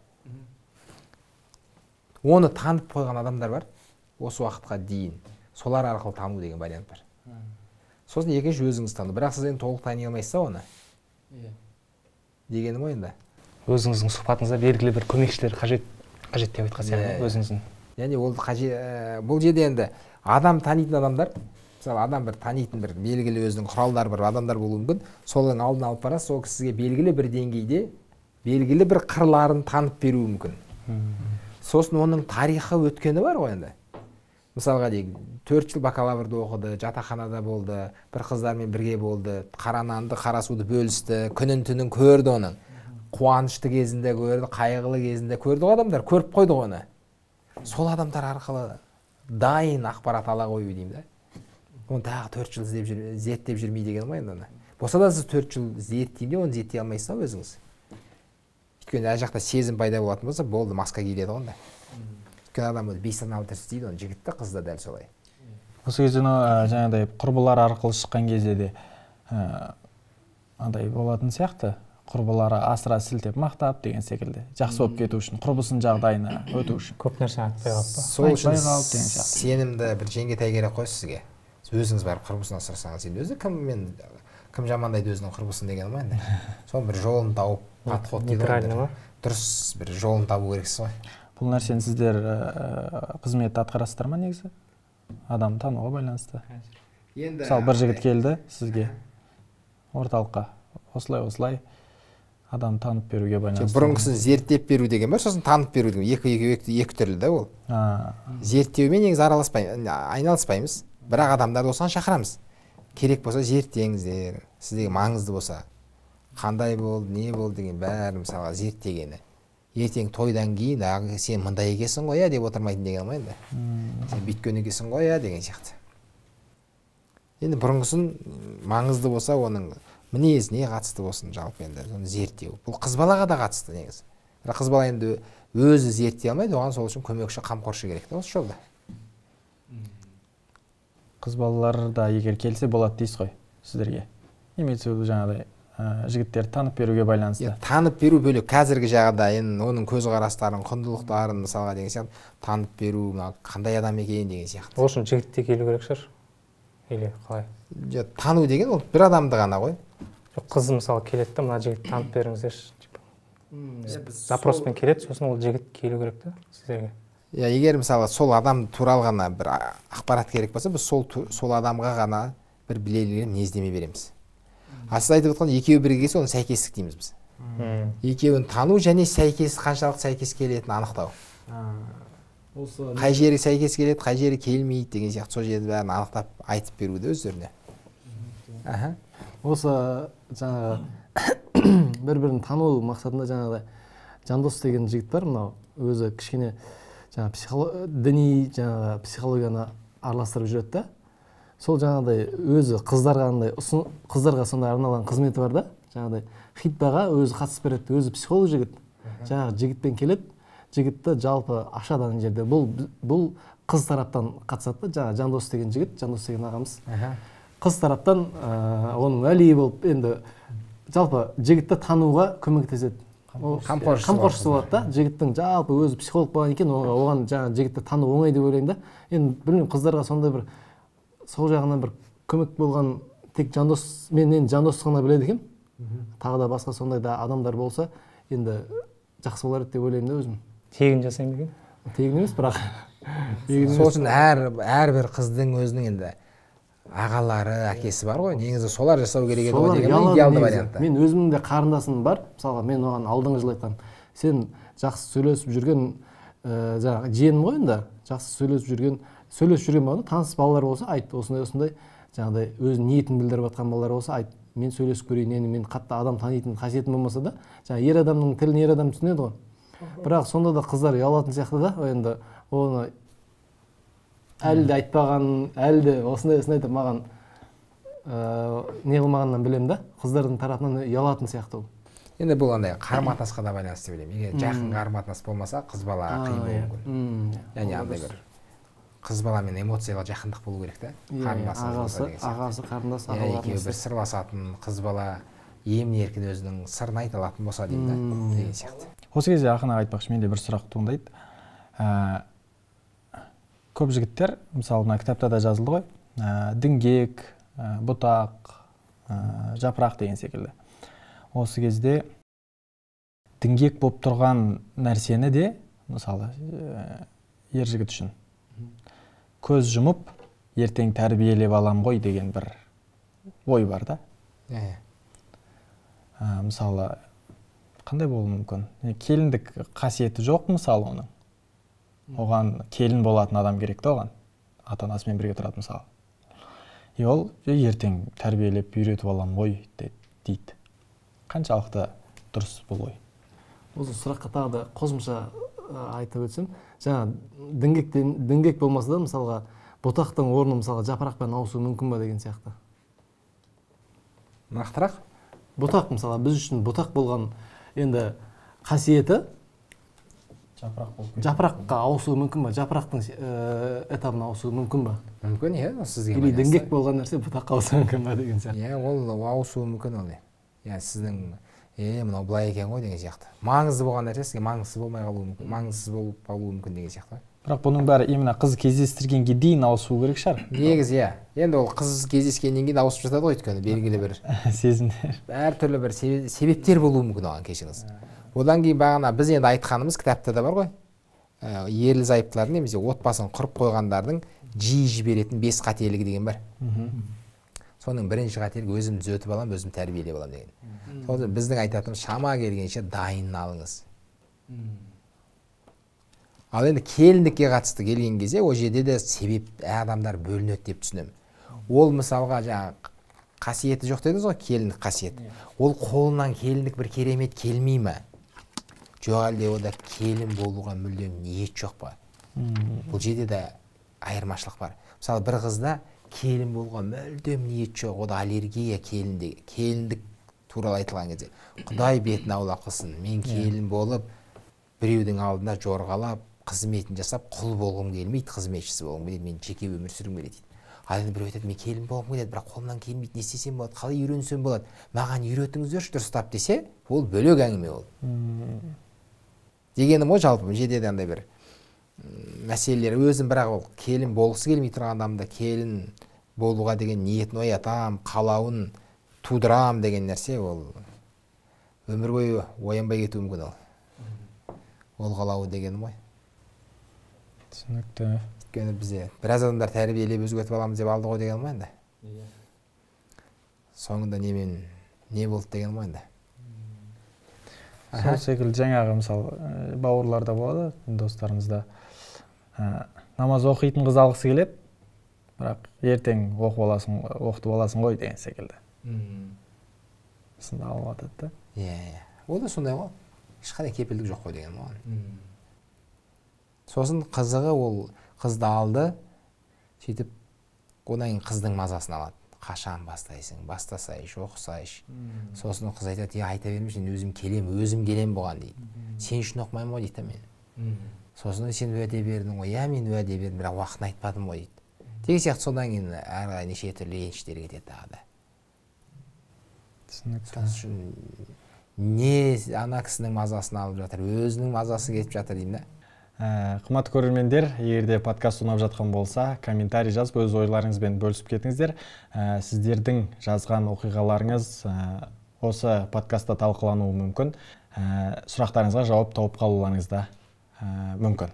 Оны танып қойған адамдар бар, осы уақытқа дейін. Солар арқылы тану деген вариант бар. Сосын екінші өзіңіз тану. Бірақ сіз енді толық тани алмайсыз оны. Дегенім ғой енді. Өзіңіздің сұхбатыңызда белгілі бір көмекшілер қажет деп айтқан сияқты өзіңіздің. Яғни ол қажет, бұл жерде енді адам танитын адамдар, мысалы адам бір танитын бір белгілі өзінің құралдары бар адамдар болуы мүмкін. Солардың алдын алып барасыз, сол кісіге белгілі бір деңгейде белгілі бір қырларын танып беруі мүмкін. Сосын оның тарихы өткені бар ғой енді. Мысалға дейік, 4 жыл бакалаврды оқыды, жатақханада болды, бір қыздармен бірге болды, қара нанды, қара суды бөлісті, күнін түнін көрді оның. Қуанышты кезінде көрді, қайғылы кезінде көрді ғой адамдар, көріп қойды оны. Сол адамдар арқылы дайын ақпарат ала қою деймін да. Оны тағы 4 жыл зерттеп жүрмей деген ғой енді. Болса да сіз 4 жыл зерттеймде, оны зерттей алмайсыз ба өзіңіз? Өйткені ар жақта сезім пайда болатын болса, болды, маска киіледі ғой онда. Өйткені адам бейсаналы түрде істейді, оны жігітті қызда дәл солай. Осы кезде жаңағыдай құрбылар арқылы шыққан кезде де андай болатын сияқты. Құрбылары асыра сілтеп мақтап деген секілді. Жақсы болып кету үшін, құрбысының жағдайына өту үшін. Көп нәрсе айтпай қалып па? Сол үшін сенімді бір жеңгетай керек қой сізге. Өзіңіз барып құрбысына сұрасаңыз, енді өзі кім жамандайды өзінің құрбысын деген ғой енді. Сол бір жолын тауып, подход дейді ғой. Дұрыс бір жолын табу керексіз ғой. Бұл нәрсені сіздер қызметті атқарасыздар ма негізі? Адам тануға байланысты. Мысалы бір жігіт келді сізге орталыққа, осылай адам танып беруге байланысты. Бұрынғысын зерттеп беру деген бар, сосын танып беру деген екі түрлі да ол. Зерттеумен негізі айналыспаймыз, бірақ адамдарды осыған шақырамыз. Керек болса зерттеңіздер, сіздегі маңызды болса, қандай болды, не болды деген бәрі мысалға зерттегені. Ертең тойдан кейін сен мындай екенсің ғой деп отырмайтын деген ғой енді. Сен бүйткен екенсің ғой деген сияқты. Енді бұрынғысын маңызды болса, оның мінезіне қатысты болсын жалпы енді соны зерттеу. Бұл қыз балаға да қатысты негізі. Бірақ қыз бала енді өзі зерттей алмайды, оған сол үшін көмекші, қамқоршы керек та осы жолда. Қыз балалар да егер келсе болады дейсіз ғой сіздерге. Немесе жаңағыдай жігіттер танып беруге байланысты. Танып беру бөлек, қазіргі жағдайын, оның көзқарастарын, құндылықтарын мысалға деген сияқты танып беру, қандай адам екенін деген сияқты. Ол үшін жігіт те келу керек шығар. или қалай? Тану деген ол бір адамды ғана ғой. Жоқ, қыз мысалы келеді да, мына жігітті танып беріңіздерші. Запроспен келеді, сосын ол жігіт келу керек та сіздерге. Егер мысалы сол адам туралы ғана бір ақпарат керек болса, біз сол адамға ғана бір білеліген мінездеме береміз. Сіз айтып отқан екеуі бірге келсе, оны сәйкестік дейміз біз. Екеуін тану және қаншалық сәйкес келетінін анықтау. Қай жері сәйкес келеді, қай жері келмейді деген сияқты сол жерді бәрін анықтап айтып беруді өздеріне. Осы жаңағы бір-бірін тану мақсатында жаңағыдай Жандос деген жігіт бар, мынау өзі кішкене жаңағы діни жаңағы психологияны араластырып жүреді да. Сол жаңағыдай өзі қыздарға сондай арналған қызметі бар да, жаңағыдай хитбаға өзі қатысып береді, өзі психолог жігіт. Жаңағы жігітпен келеді, жігітті жалпы ашады ана жерде. Бұл қыз тараптан қатысады да, жаңағы Жандос деген жігіт, Жандос деген ағамыз. Қыз тараптан оның әлиі болып, енді жалпы жігітті тануға көмектеседі. Қамқоршысы болады да, жігіттің жалпы өзі психолог болған екен, оған жаңағы жігітті тану оңай деп ойлаймын да. Енді білмеймін, қыздарға сондай бір сол жағынан бір көмек болған тек Жандос, мен енді Жандосты ғана біледі екенмін. Тағы да басқа сондай да адамдар болса, енді жақсы болар еді деп ойлаймын да өзім. Тегін жасаймын деген? Тегін емес, бірақ сол үшін әрбір қыздың өзінің енді ағалары, әкесі бар ғой, негізі солар жасау керек еді ғой деген идеалды вариантта. Мен өзімнің де қарындасым бар, мысалға мен оған алдыңғы жылы айтқам, сен жақсы сөйлесіп жүрген жаңағы жиенім ғой енді, жақсы сөйлесіп жүрген болғанда таныс балалар болса, айт, осындай жаңағыдай өз ниетін білдіріп жатқан балалар болса, айт, мен сөйлесіп көрейін, енді мен қатты адам танитын қасиетім болмаса да, жаңағы ер адамның тілін ер адам түсінеді ғой. Бірақ сонда да қыздар ұялатын сияқты да, енді оны әлі де айтпаған, әлі де осындай айтып маған не қылмағаннан білемін да, қыздардың тарапынан ұялатын сияқты ол. Енді бұл андай қарым-қатынасқа да байланысты деп ойлаймын. Егер жақын қарым-қатынас болмаса, қыз бала қиын болуы мүмкін. Яғни андай бір қыз баламен эмоциялық жақындық болу керек та. Ағасы, қарындас, екеуі бір сырласатын, қыз бала емін-еркін өзінің сырын айта алатын болса деймін да, деген сияқты. Осы кезде Ақын аға айтпақшы, менде бір сұрақ туындайды. Көп жігіттер, мысалы мына кітапта да жазылды ғой, діңгек, бұтақ, жапырақ деген секілді. Осы кезде діңгек болып тұрған нәрсені де, мысалы, ер жігіт үшін көз жұмып, ертең тәрбиелеп алам ғой деген бір ой бар да. Мысалы, қандай болуы мүмкін? Келіндік қасиеті жоқ мысалы оның. Оған келін болатын адам керек та оған. Ата-анасымен бірге тұрады мысалы. Ол ертең тәрбиелеп үйретіп алам ғой дейді. Қаншалықты дұрыс бұл ой? Осы сұраққа тағы да қосымша айтып өтсем, жаңа діңгек болмаса да, мысалға бұтақтың орны мысалға жапырақпен ауысуы мүмкін ба деген сияқты. Нақтырақ? Бұтақ мысалы біз үшін бұтақ болған енді қасиеті жапыраққа ауысуы мүмкін ба? Жапырақтың этабына ауысуы мүмкін ба? Мүмкін, сізге. Или діңгек болған нәрсе бұтаққа ауысуы мүмкін ба деген сияқты. Ол ауысуы мүмкін ол. Сіздің мынау былай екен ғой деген сияқты. Маңызды болған нәрсе сізге маңызсыз болмай қалуы мүмкін, маңызсыз болып қалуы мүмкін деген сияқты. Бірақ бұның бәрі именно қыз кездестіргенге дейін ауысуы керек шығар. Негізі енді ол қыз кездескеннен кейін ауысып жатады ғой, өйткені белгілі бір сезімдер. Әртүрлі бір себептер болуы мүмкін оған, кешіріңіз. Одан кейін бағана біз енді айтқанымыз кітапта да бар ғой. Ерлі зайыптылардың немесе отбасын құрып қойғандардың жиі жіберетін 5 қателігі деген бар. Соның бірінші қателігі өзім түзетіп алам, өзім тәрбиелеп алам деген. Сол біздің айтатынымыз шама келгенше дайын алыңыз. Ал енді келіндікке қатысты келген кезде ол жерде де себеп адамдар бөлінеді деп түсінемін. Ол мысалға жаңағы қасиеті жоқ дедіңіз ғой, келіндік қасиет. Ол қолынан келіндік бір керемет келмей ме? Жоқ әлде ода келін болуға мүлдем ниет жоқ па? Бұл жерде де айырмашылық бар. Мысалы бір қызда келін болуға мүлдем ниет жоқ, ода аллергия келіндік туралы айтылған кезде. Құдай бетін аулақ қылсын, мен келін болып, біреудің алдында жорғалап, қызметін жасап, құл болғым келмейді, қызметшісі болғым келеді, мен жеке өмір сүргім келеді дейді. Ал енді біреу айтады, мен келін болғым келеді, бірақ қолымнан келмейді, не істесем болады, қалай үйренсем болады, маған үйретіңіздерші дұрыстап десе, ол бөлек әңгіме ол. Дегенім ғой жалпы, бұл жерде де андай бір мәселелер өзім, бірақ ол келін болғысы келмей тұрған адамды келін болуға деген ниетін оятам, қалауын тудырам деген нәрсе ол өмір бойы оянбай кетуі мүмкін ол қалауы деген ғой. Түсінікті. Өйткені бізде біраз адамдар тәрбиелеп өзгертіп аламыз деп алды ғой деген ғой енді. Соңында не болды деген ғой енді. Сол секілді жаңағы мысалы бауырларда болады, достарымызда намаз оқитын қыз алғысы келеді, бірақ ертең оқытып аласың ғой деген секілді. Сында алып атады да. Ол да сондай ғой. Ешқандай кепілдік жоқ қой деген ғой. Сосын қызығы ол қызды алды, сөйтіп одан кейін қыздың мазасын алады. Қашан бастайсың, бастасайш, оқысайш. Сосын қыз айтады, айта берме, сен өзім келем бұған дейді. Сен үшін оқымаймын ғой дейді мен. Сосын сен уәде бердің ғой, мен уәде бердім, бірақ уақытын айтпадым ғой дейді. Деген сияқты содан кейін әрі неше түрлі реніштер кетеді тағы да. Түсінікті. Не ана кісінің мазасын алып жатыр, өзінің мазасы кетіп жатыр деймін да. Қымбатты көрермендер, егерде подкаст ұнап жатқан болса, комментарий жазып, өз ойларыңызбен бөлісіп кетіңіздер. Сіздердің жазған оқиғаларыңыз осы подкастта талқылануы мүмкін. Сұрақтарыңызға жауап тауып қалуларыңыз да мүмкін.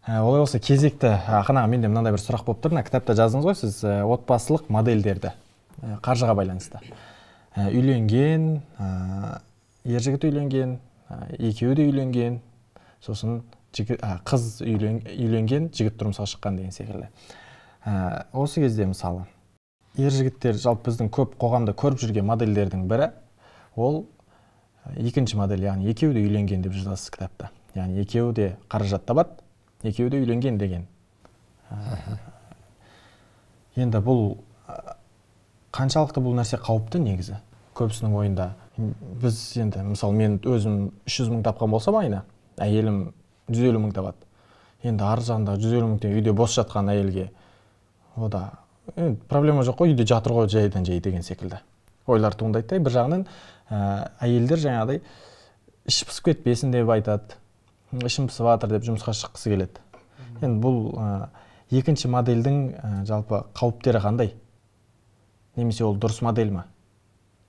Олай болса, кезекті ақына менде мынандай бір сұрақ болып тұр. Кітапта жаздыңыз ғой сіз отбасылық модельдерді қаржыға байланысты. Үйленген, ержігіт үйленген, екеуі де үйленген, сосын қыз үйленген, жігіт тұрмысқа шыққан деген секілді. Осы кезде мысалы ержігіттер жалпы біздің көп қоғамда көріп жүрген модельдердің бірі ол екінші модель, яғни екеуі де үйленген деп жазасыз кітапта. Яғни екеуі де қаражат табады, екеуі де үйленген деген. Енді бұл қаншалықты бұл нәрсе қауіпті негізі? Көбісінің ойында біз енді мысалы мен өзім 300 мың тапқан болсам айына, әйелім 150 мың табады. Енді ар жағында 150 мың үйде бос жатқан әйелге ода проблема жоқ қой, үйде жатыр ғой жайдан жай деген секілді ойлар туындайды. Бір жағынан әйелдер жаңағыдай іші пысып кетпесін деп айтады, ішім пысып жатыр деп жұмысқа шыққысы келеді. Енді бұл екінші модельдің жалпы қауіптері қандай? Немесе ол дұрыс модель ма?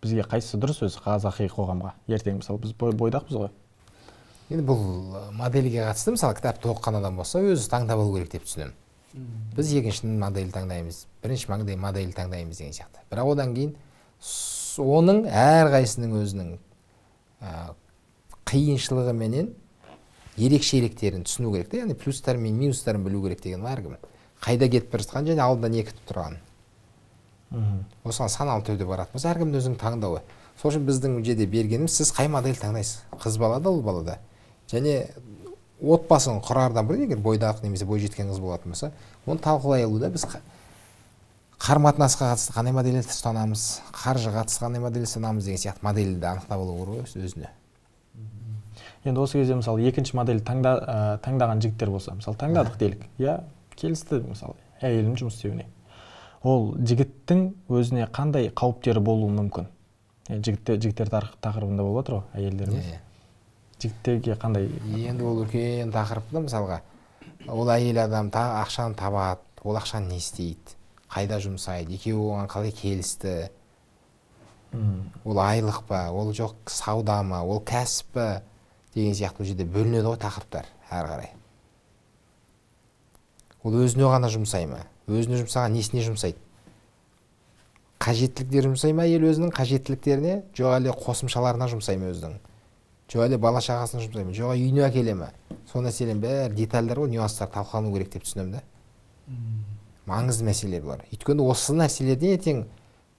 Бізге қайсысы дұрыс өзі қазақи қоғамға? Ертең мысалы біз бойдақпыз ғой. Енді бұл модельге қатысты мысалы кітапты оқыған адам болса өзі таңдап алу керек деп түсінемін. Біз екінші модель таңдаймыз, бірінші модель таңдаймыз деген сияқты. Бірақ одан кейін оның әрқайсының өзінің қиыншылығы менен ерекшеліктерін түсіну керек те, яғни плюстар мен минустарын білу керек деген бар әркім. Қайда кетіп бара жатқан және алдында не күтіп тұрған. Осыған саналы түрде баратын болса әркімнің өзінің таңдауы. Сол үшін біздің жерде бергеніміз сіз қай модель таңдайсыз? Қыз бала да, ұл бала да. Және отбасын құрардан бұрын егер бойдақ немесе бойжеткен қыз болатын болса, оны талқылай алуда біз қарым-қатынасқа қатысты қандай модель ұстанамыз, қаржыға қатысты қандай модель ұстанамыз деген сияқты модельді анықтап алу керек өзіне. Енді осы кезде мысалы екінші модель таңдаған жігіттер болса, мысалы таңдадық делік, иә, келісті мысалы әйелім жұмыс істеуіне. Ол жігіттің өзіне қандай қауіптері болуы мүмкін? Жігіттер тақырыбында болып отыр ғой, әйелдеріміз. Жігіттерге қандай? Енді ол үлкен тақырыпта мысалға ол әйел адам ақшаны табады, ол ақшаны не істейді, қайда жұмсайды, екеуі оған қалай келісті, ол айлық па, ол жоқ сауда ма, ол кәсіп па деген сияқты бұл жерде бөлінеді ғой тақырыптар әрі қарай. Ол өзіне ғана жұмсай ма, өзіне жұмсаған несіне жұмсайды? Қажеттіліктер жұмсай ма әйел өзінің қажеттіліктеріне, жоқ әлде қосымшаларына жұмсай ма өзінің? Жоқ әлде бала шағасына жұмсай ма? Жоқ үйіне әкеле ме? Сол мәселенің бәрі детальдар ғой, нюанстар талқылану керек деп түсінемін да. Маңызды мәселелер бар. Өйткені осы нәрселерден ертең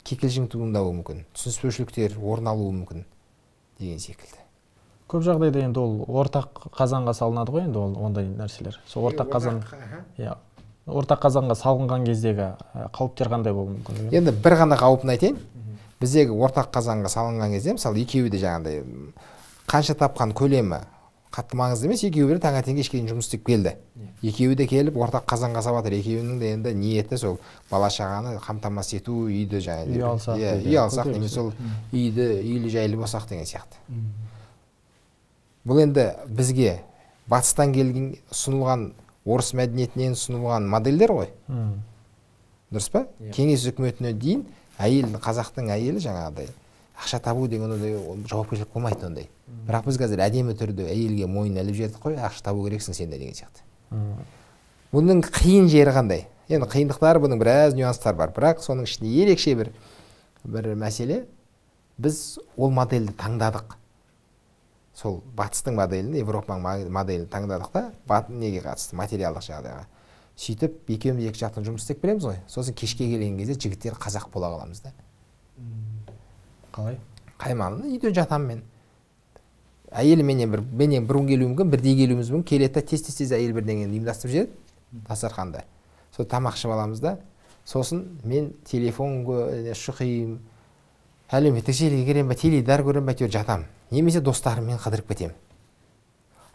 кикілжің туындауы мүмкін, түсініспеушіліктер орын алуы мүмкін деген секілді. Көп жағдайда енді ол ортақ қазанға салынады ғой, енді ондай нәрселер. Сол ортақ қазан, ортақ қазанға салынған кездегі қауіптер қандай болуы мүмкін? Енді бір ғана қауіпін айтайын. Біздегі ортақ қазанға салынған кезде, мысалы екеуі де жаңағыдай қанша тапқан көлемі қатты маңызды емес, екеуі де таңертең кешке дейін жұмыс істеп келді. Екеуі де келіп ортақ қазанға салып жатыр. Екеуінің де енді ниеті сол бала шағаны қамтамасыз ету, үйді жаңағыдай үй алсақ немесе сол үйлі жайлы болсақ деген сияқты. Бұл енді бізге батыстан келген ұсынылған орыс мәдениетінен ұсынылған модельдер ғой. дұрыс па? Кеңес үкіметіне дейін қазақтың әйелі жаңағыдай ақша табу деген жауапкершілік болмайды ондай. Бірақ біз қазір әдемі түрде әйелге мойнын іліп жібердік қой, ақша табу керексің сен де деген сияқты. Бұның қиын жері қандай? Енді қиындықтары бұның біраз нюанстар бар, бірақ соның ішінде ерекше бір мәселе, біз ол модельді таңдадық. Сол батыстың моделін, Европаның моделін таңдадық та, неге қатысты, материалдық жағдайға. Сөйтіп, екеуміз екі жақтан жұмыс істеп береміз ғой. Сосын кешке келген кезде жігіттер қазақ бола қаламыз да. Қалай? Қаймағында үйден жатамын мен. Әйелі менен бір келуі мүмкін, бірдей келуіміз мүмкін, келеді тез әйел бірдеңені ұйымдастырып жібереді дастарханда. Сол тамақ ішіп аламыз да. Сосын мен телефонға шұқимын, әлеуметтік желіге керем бе, теледидар көрем бе, әйтеуір жатамын. Немесе достарыммен қыдырып кетемін.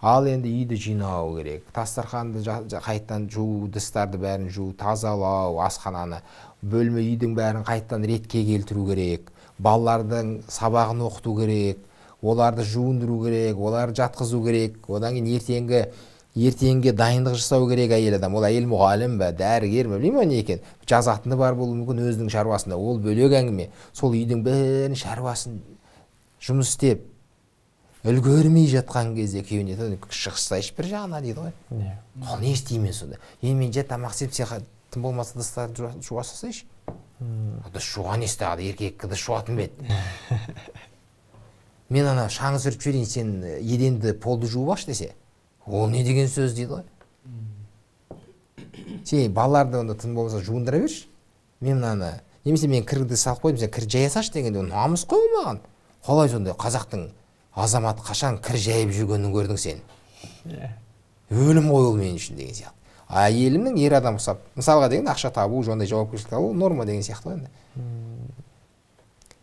Ал енді үйді жинау керек, дастарханды қайттан жуу, дыстарды бәрін жуу, тазалау, асхананы, бөлме үйдің бәрін қайттан ретке келтіру керек, балалардың сабағын оқыту керек, оларды жуындыру керек, оларды жатқызу керек, одан кейін ертеңге дайындық жасау керек әйел адам. Ол әйел мұғалім бе, дәрігер ме, білмеймін не екен. Жазатыны бар болуы мүмкін өзінің шаруасында. Ол бөлек әңгіме. Сол үйдің бәрін шаруасын жұмыс істеп, үлгермей жатқан кезде күйеуіне шығыстайшы бір жағына дейді ғой. Ол не істеймін сонда? Мен жат тамақ істеп, тым болмаса дыстарды жуа салсайшы. Дыс жуа не істеді, еркек дыс жуатын бе еді. Мен ана шаң сүріп жіберейін, сен еденді полды жуып аш десе, ол не деген сөз дейді ғой. Сен балаларды онда тым болмаса жуындыра берші. Немесе мен кірді салып қойдым, сен кір жая салшы дегенде, намыс қой маған. Қалай сонда қазақтың азамат қашан кір жайып жүргенін көрдің сен? Өлім ғой ол мен үшін деген сияқты. Әйелімнің ер адам ұқсап, мысалға деген ақша табу, сондай жауапкершілік алу норма деген сияқты ғой.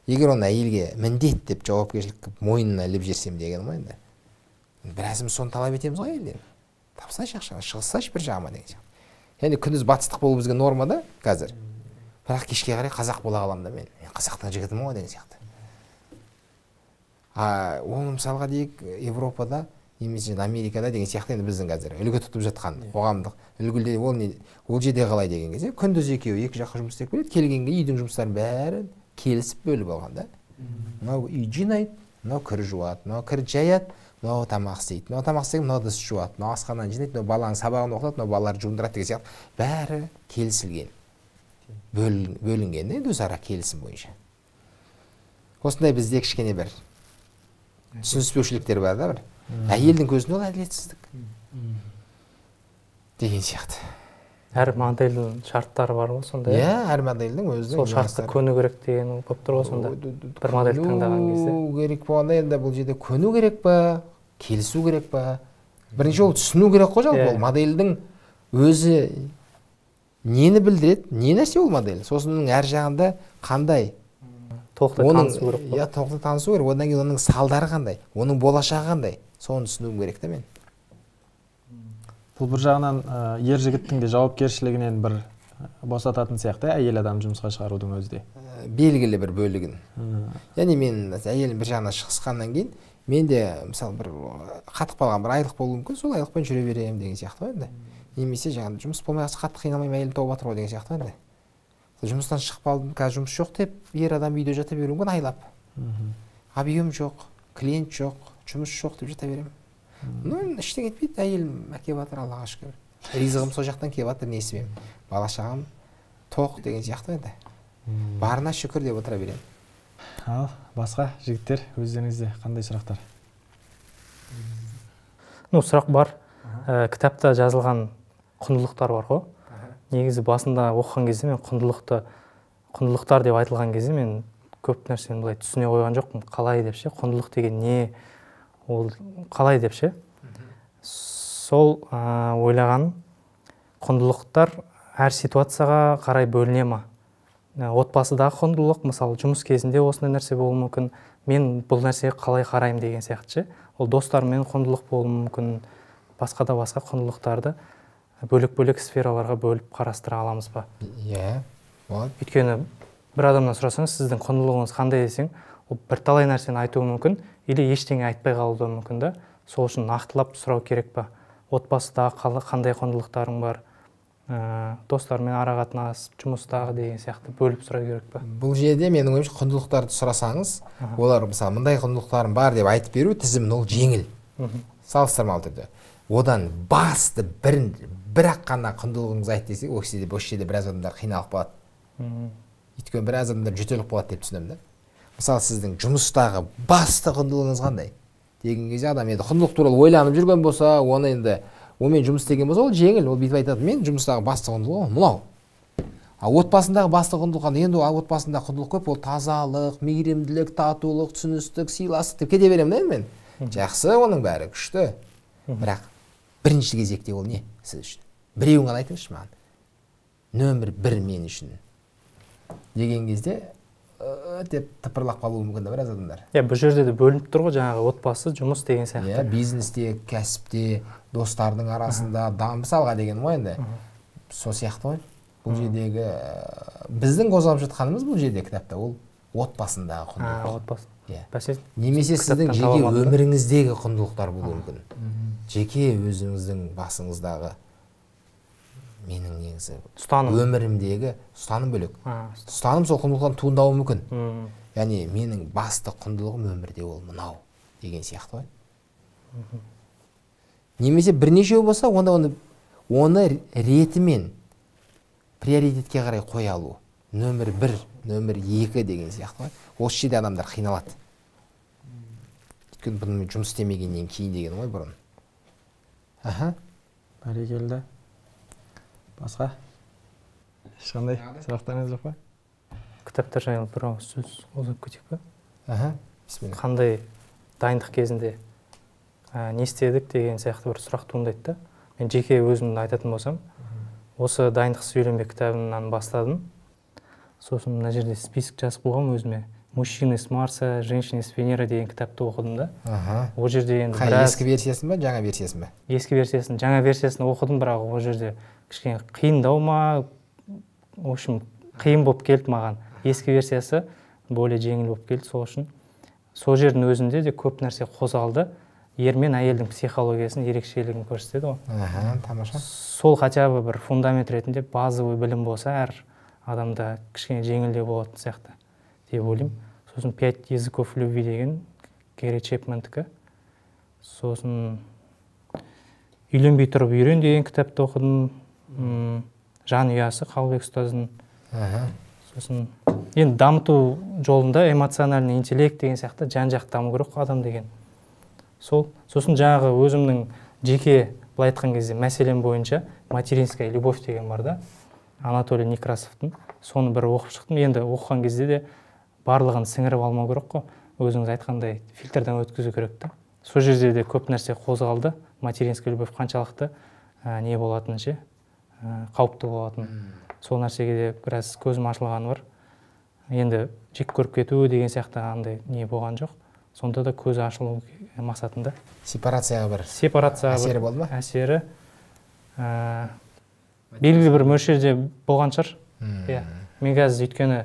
Егер оны әйелге міндет деп жауапкершілік мойнына іліп жерсем деген ғой енді. Біразымыз соны талап етеміз ғой әйелден. Тапсайшы ақшаны, шығыссайшы бір жағыма деген сияқты. Яғни күндіз батыстық болу бізге нормада қазір. Бірақ кешке қарай қазақ бола қаламын да мен. Мен қазақтың жігітімін ғой деген сияқты. Оны мысалға дейік Европада, немесе Америкада деген сияқты енді біздің қазір үлгі тұтып жатқан қоғамдық үлгіде ол жерде қалай деген кезде күндіз екі жаққа жұмыс істеп келеді, келгенге үйдің жұмыстарын бәрін келісіп бөліп алған да. Мынау үй жинайды, мынау кір жуады, мынау кір жаяды, мынау тамақ істейді, мынау тамақ істеген, мынау дыс жуады, мынау асхананы жинайды, мынау баланың сабағын оқытады, мынау балаларды жуындырады деген сияқты бәрі келісілген, бөлінген де өзара келісім бойынша. Осындай бізде кішкене бір түсініспеушіліктер бар да бір. Әйелдің көзінде ол әділетсіздік деген сияқты. Әр модельдің шарттары бар ғой сонда. Иә, әр модельдің өзінің сол шартты көну керек деген болып тұр ғой сонда. Бір модель таңдаған кезде. Көну керек болғанда енді бұл жерде көну керек па, келісу керек па? Бірінші ол түсіну керек қой жалпы. Ол модельдің өзі нені білдіреді, не нәрсе ол модель? Сосын оның әр жағында қандай? Толықтай танысу керек қой. Иә, толықтай танысу керек. Одан кейін оның салдары қандай? Оның болашағы қандай? Соны түсінуім керек та мен. Бұл бір жағынан ер жігіттің де жауапкершілігінен бір босататын сияқты, әйел адам жұмысқа шығарудың өзі де. Белгілі бір бөлігін. Яғни мен әйелім бір жағынан шығысқаннан кейін, мен де мысалы бір қатып қалған бір айлық болуы мүмкін, сол айлықпен жүре беремін деген сияқты ғой енді. Немесе жаңағы жұмыс болмағасы қатты қинамаймын, әйелім тауып жатыр ғой деген сияқты енді. Жұмыстан шығып қалдым, қазір жұмыс жоқ деп, ер адам үйде жата беруі мүмкін айлап. Объем жоқ, клиент жоқ, жұмыс жоқ деп жата беремін. Іштен кетпейді, әйелім әкеп жатыр, Аллаға шүкір. Ризығым сол жақтан келіп жатыр, не істемеймін. Бала шағам тоқ деген сияқты енді. Барына шүкір деп отыра беремін. Ал басқа жігіттер өздеріңізде қандай сұрақтар? Сұрақ бар. Кітапта жазылған құндылықтар бар ғой. Негізі басында оқыған кезде мен құндылықтар деп айтылған кезде мен көп нәрсені былай түсіне қойған жоқпын. Қалай деп ше, құндылық деген не, ол қалай деп ше. Сол ойлаған құндылықтар әр ситуацияға қарай бөліне ма? Отбасыдағы құндылық, мысалы жұмыс кезінде осындай нәрсе болуы мүмкін, мен бұл нәрсеге қалай қараймын деген сияқты ше. Ол достармен құндылық болуы мүмкін, басқа құндылықтарды бөлек-бөлек сфераларға бөліп қарастыра аламыз ба? Иә, болады. Өйткені бір адамнан сұрасаңыз, сіздің құндылығыңыз қандай десең, ол бірталай нәрсені айтуы мүмкін, или ештеңе айтпай қалуы мүмкін да. Сол үшін нақтылап сұрау керек па? Отбасыдағы қандай құндылықтарың бар? достармен ара қатынас, жұмыстағы деген сияқты бөліп сұрау керек па? Бұл жерде менің ойымша құндылықтарды сұрасаңыз, олар мысалы мындай құндылықтарым бар деп айтып беру тізімін ол жеңіл. Салыстырмалы түрде. Одан басты бір-ақ қана құндылығыңыз айт десек, осы жерде біраз адамдар қиналып қалады. Өйткені біраз адамдар жөтеліп қалады деп түсінемін да. Мысалы сіздің жұмыстағы басты құндылығыңыз қандай? Деген кезде адам енді құндылық туралы ойланып жүрген болса, оны енді онымен жұмыс істеген болса, ол жеңіл. Ол бүйтіп айтады, мен жұмыстағы басты құндылығым мынау. Отбасындағы басты құндылық қандай? Енді отбасында құндылық көп, ол тазалық, мейірімділік, татулық, түсіністік, сыйластық деп кете беремін мен. Жақсы, оның бәрі күшті. Бірақ бірінші кезекте ол не сіз үшін? Біреуін ғана айтыңызшы маған. Нөмір 1 мен үшін. Деген кезде деп тыпырлап қалуы мүмкін да біраз адамдар. Бұл жерде де бөлініп тұр ғой, жаңағы отбасы, жұмыс деген сияқты. Бизнесте, кәсіпте, достардың арасында, мысалға деген ғой енді. Сол сияқты ғой. Бұл жердегі біздің қозғап жатқанымыз бұл жерде кітапта ол отбасындағы құндылық. Отбасы. Немесе сіздің жеке өміріңіздегі құндылықтар болуы мүмкін. Жеке өзіңіздің басыңыздағы менің негізі өмірімдегі ұстаным бөлек. Ұстаным сол құндылықтан туындауы мүмкін. Яғни менің басты құндылығым өмірде ол мынау деген сияқты ғой. Немесе бірнешеу болса, онда оны ретімен приоритетке қарай қоя алу. Нөмір 1, нөмір 2 деген сияқты ғой. Осы жерде адамдар қиналады. Өйткені бұны жұмыс істемегеннен кейін деген ғой бұрын. Бәрекелді. Басқа? Ешқандай сұрақтарыңыз жоқ па? Кітаптар жайлы бір ауыз сөз қозғап кетейік па? Бисмилла. Қандай дайындық кезінде не істедік деген сияқты бір сұрақ туындайды да. Мен жеке өзімді айтатын болсам, осы дайындықсыз үйленбе кітабынан бастадым. Сосын мына жерде список жазып қойғам өзіме. Мужчины с Марса, женщины с Венеры деген кітапты оқыдым да. Ол жерде енді ескі версиясын ба, жаңа версиясын ба? Ескі версиясын, жаңа версиясын оқыдым, бірақ ол жерде кішкене қиындау ма, в общем, қиын болып келді маған. Ескі версиясы более жеңіл болып келді, сол үшін. Сол жердің өзінде де көп нәрсе қозғалды. Ер мен әйелдің психологиясын ерекшелігін көрсетеді ғой. Тамаша. Сол хотя бы бір фундамент ретінде базовый білім болса, әр адамда кішкене жеңілдеу болатын сияқты деп ойлаймын. Сосын 5 языков любви деген Гэри Чепмендікі. Сосын үйленбей тұрып үйрен деген кітапты оқыдым. Жан ұясы Қалыбек ұстаздың. Сосын енді дамыту жолында эмоциональный интеллект деген сияқты жан-жақты даму керек адам деген. Сосын жаңағы өзімнің жеке былай айтқан кезде мәселем бойынша материнская любовь деген бар да, Анатолий Некрасовтың. Соны бір оқып шықтым. Енді оқыған кезде де барлығын сіңіріп алмау керек қой. Өзіңіз айтқандай фильтрден өткізу керек та. Сол жерде де көп нәрсе қозғалды. Материнская любовь қаншалықты не болатыны ше, қауіпті болатын. Сол нәрсеге де біраз көзім ашылғаны бар. Енді жек көріп кету деген сияқты андай не болған жоқ. Сонда да көзі ашылу мақсатында. Сепарацияға бір әсері болды ма? Әсері белгілі бір мөлшерде болған шығар. Мен қазір өйткені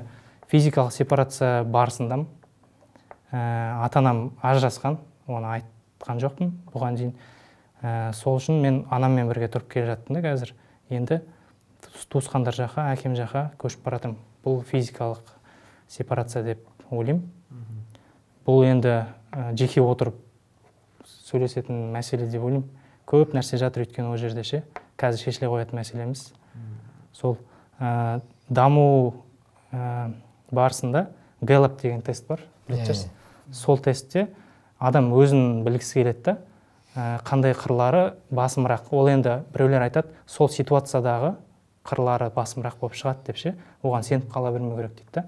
физикалық сепарация барысындамын. Ата-анам ажырасқан, оны айтқан жоқпын бұған дейін. Сол үшін мен анаммен бірге тұрып келе жаттым да қазір. Енді туысқандар жаққа, әкем жаққа көшіп баратым. Бұл физикалық сепарация деп ойлаймын. Бұл енді жеке отырып сөйлесетін мәселе деп ойлаймын. Көп нәрсе жатыр өйткені ол жерде ше. Қазір шешіле қоятын мәселеміз. Сол даму барысында Гэллап деген тест бар. Сол тестте адам өзін білгісі келеді да, қандай қырлары басымырақ. Ол енді біреулер айтады, сол ситуациядағы қырлары басымырақ болып шығады деп ше. Оған сеніп қала бермеу керек дейді да.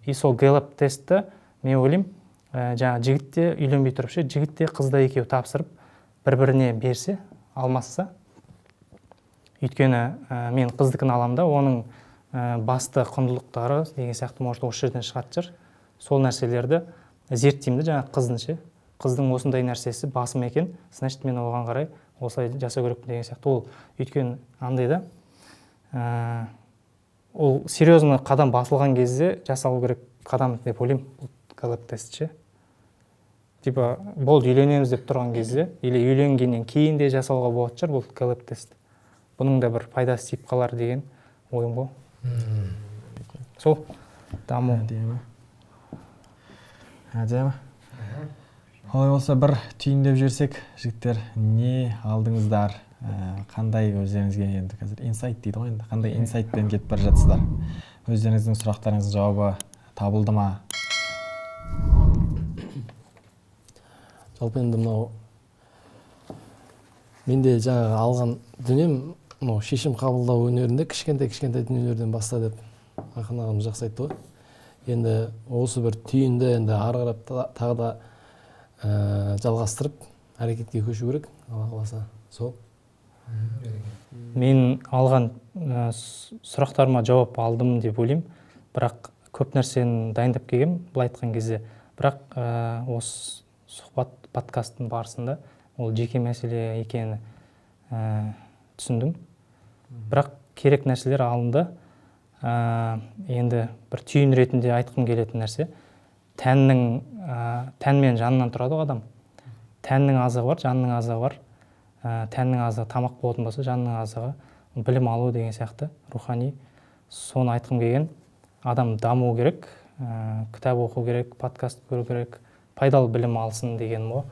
И сол Гэллап тестті мен ойлаймын, жаңа жігітте үйленбей тұрып ше, жігітте қызда екеуі тапсырып бір-біріне берсе, алмасса. Өйткені мен қыздікін аламын да, оның басты құндылықтары деген сияқты может осы жерден шығады жүр. Сол нәрселерді зерттеймді жаңа қыздың ше. Қыздың осындай нәрсесі басым екен, значит мен оған қарай осылай жасау керекпін деген сияқты. Ол өйткені андай да, ол серьезно қадам басылған кезде жасалу керек қадам деп ойлаймын. Гэллап тест ше. Типа болды үйленеміз деп тұрған кезде, или үйленгеннен кейін де жасауға болады шығар бұл Гэллап тест. бұның да бір пайдасы тиіп қалар деген ойым ғой. Сол даму. Әдемі. Олай болса бір түйіндеп жіберсек, жігіттер, не алдыңыздар? Қандай өздеріңізге енді қазір инсайт дейді ғой, енді қандай инсайтпен кетіп бара жатсыздар? Өздеріңіздің сұрақтарыңыздың жауабы табылды ма? Жалпы енді мынау менде жаңағы алған дүнием мынау шешім қабылдау өнерінде кішкентай дүниелерден баста деп Ақын ағамыз жақсы айтты ғой. Енді осы бір түйінді енді ары қарап тағы да жалғастырып әрекетке көшу керек, Алла қаласа. Сол. Мен алған сұрақтарыма жауап алдым деп ойлаймын, бірақ көп нәрсені дайындап келгем былай айтқан кезде, бірақ осы сұхбат подкасттың барысында ол жеке мәселе екені түсіндім. Бірақ керек нәрселер алынды. Енді бір түйін ретінде айтқым келетін нәрсе, тән мен жанынан тұрады ғой адам. Тәннің азығы бар, жанның азығы бар. Тәннің азығы тамақ болатын болса, жанның азығы білім алу деген сияқты, рухани. Соны айтқым келген. Адам даму керек, кітап оқу керек, подкаст көру керек, пайдалы білім алсын деген ғой.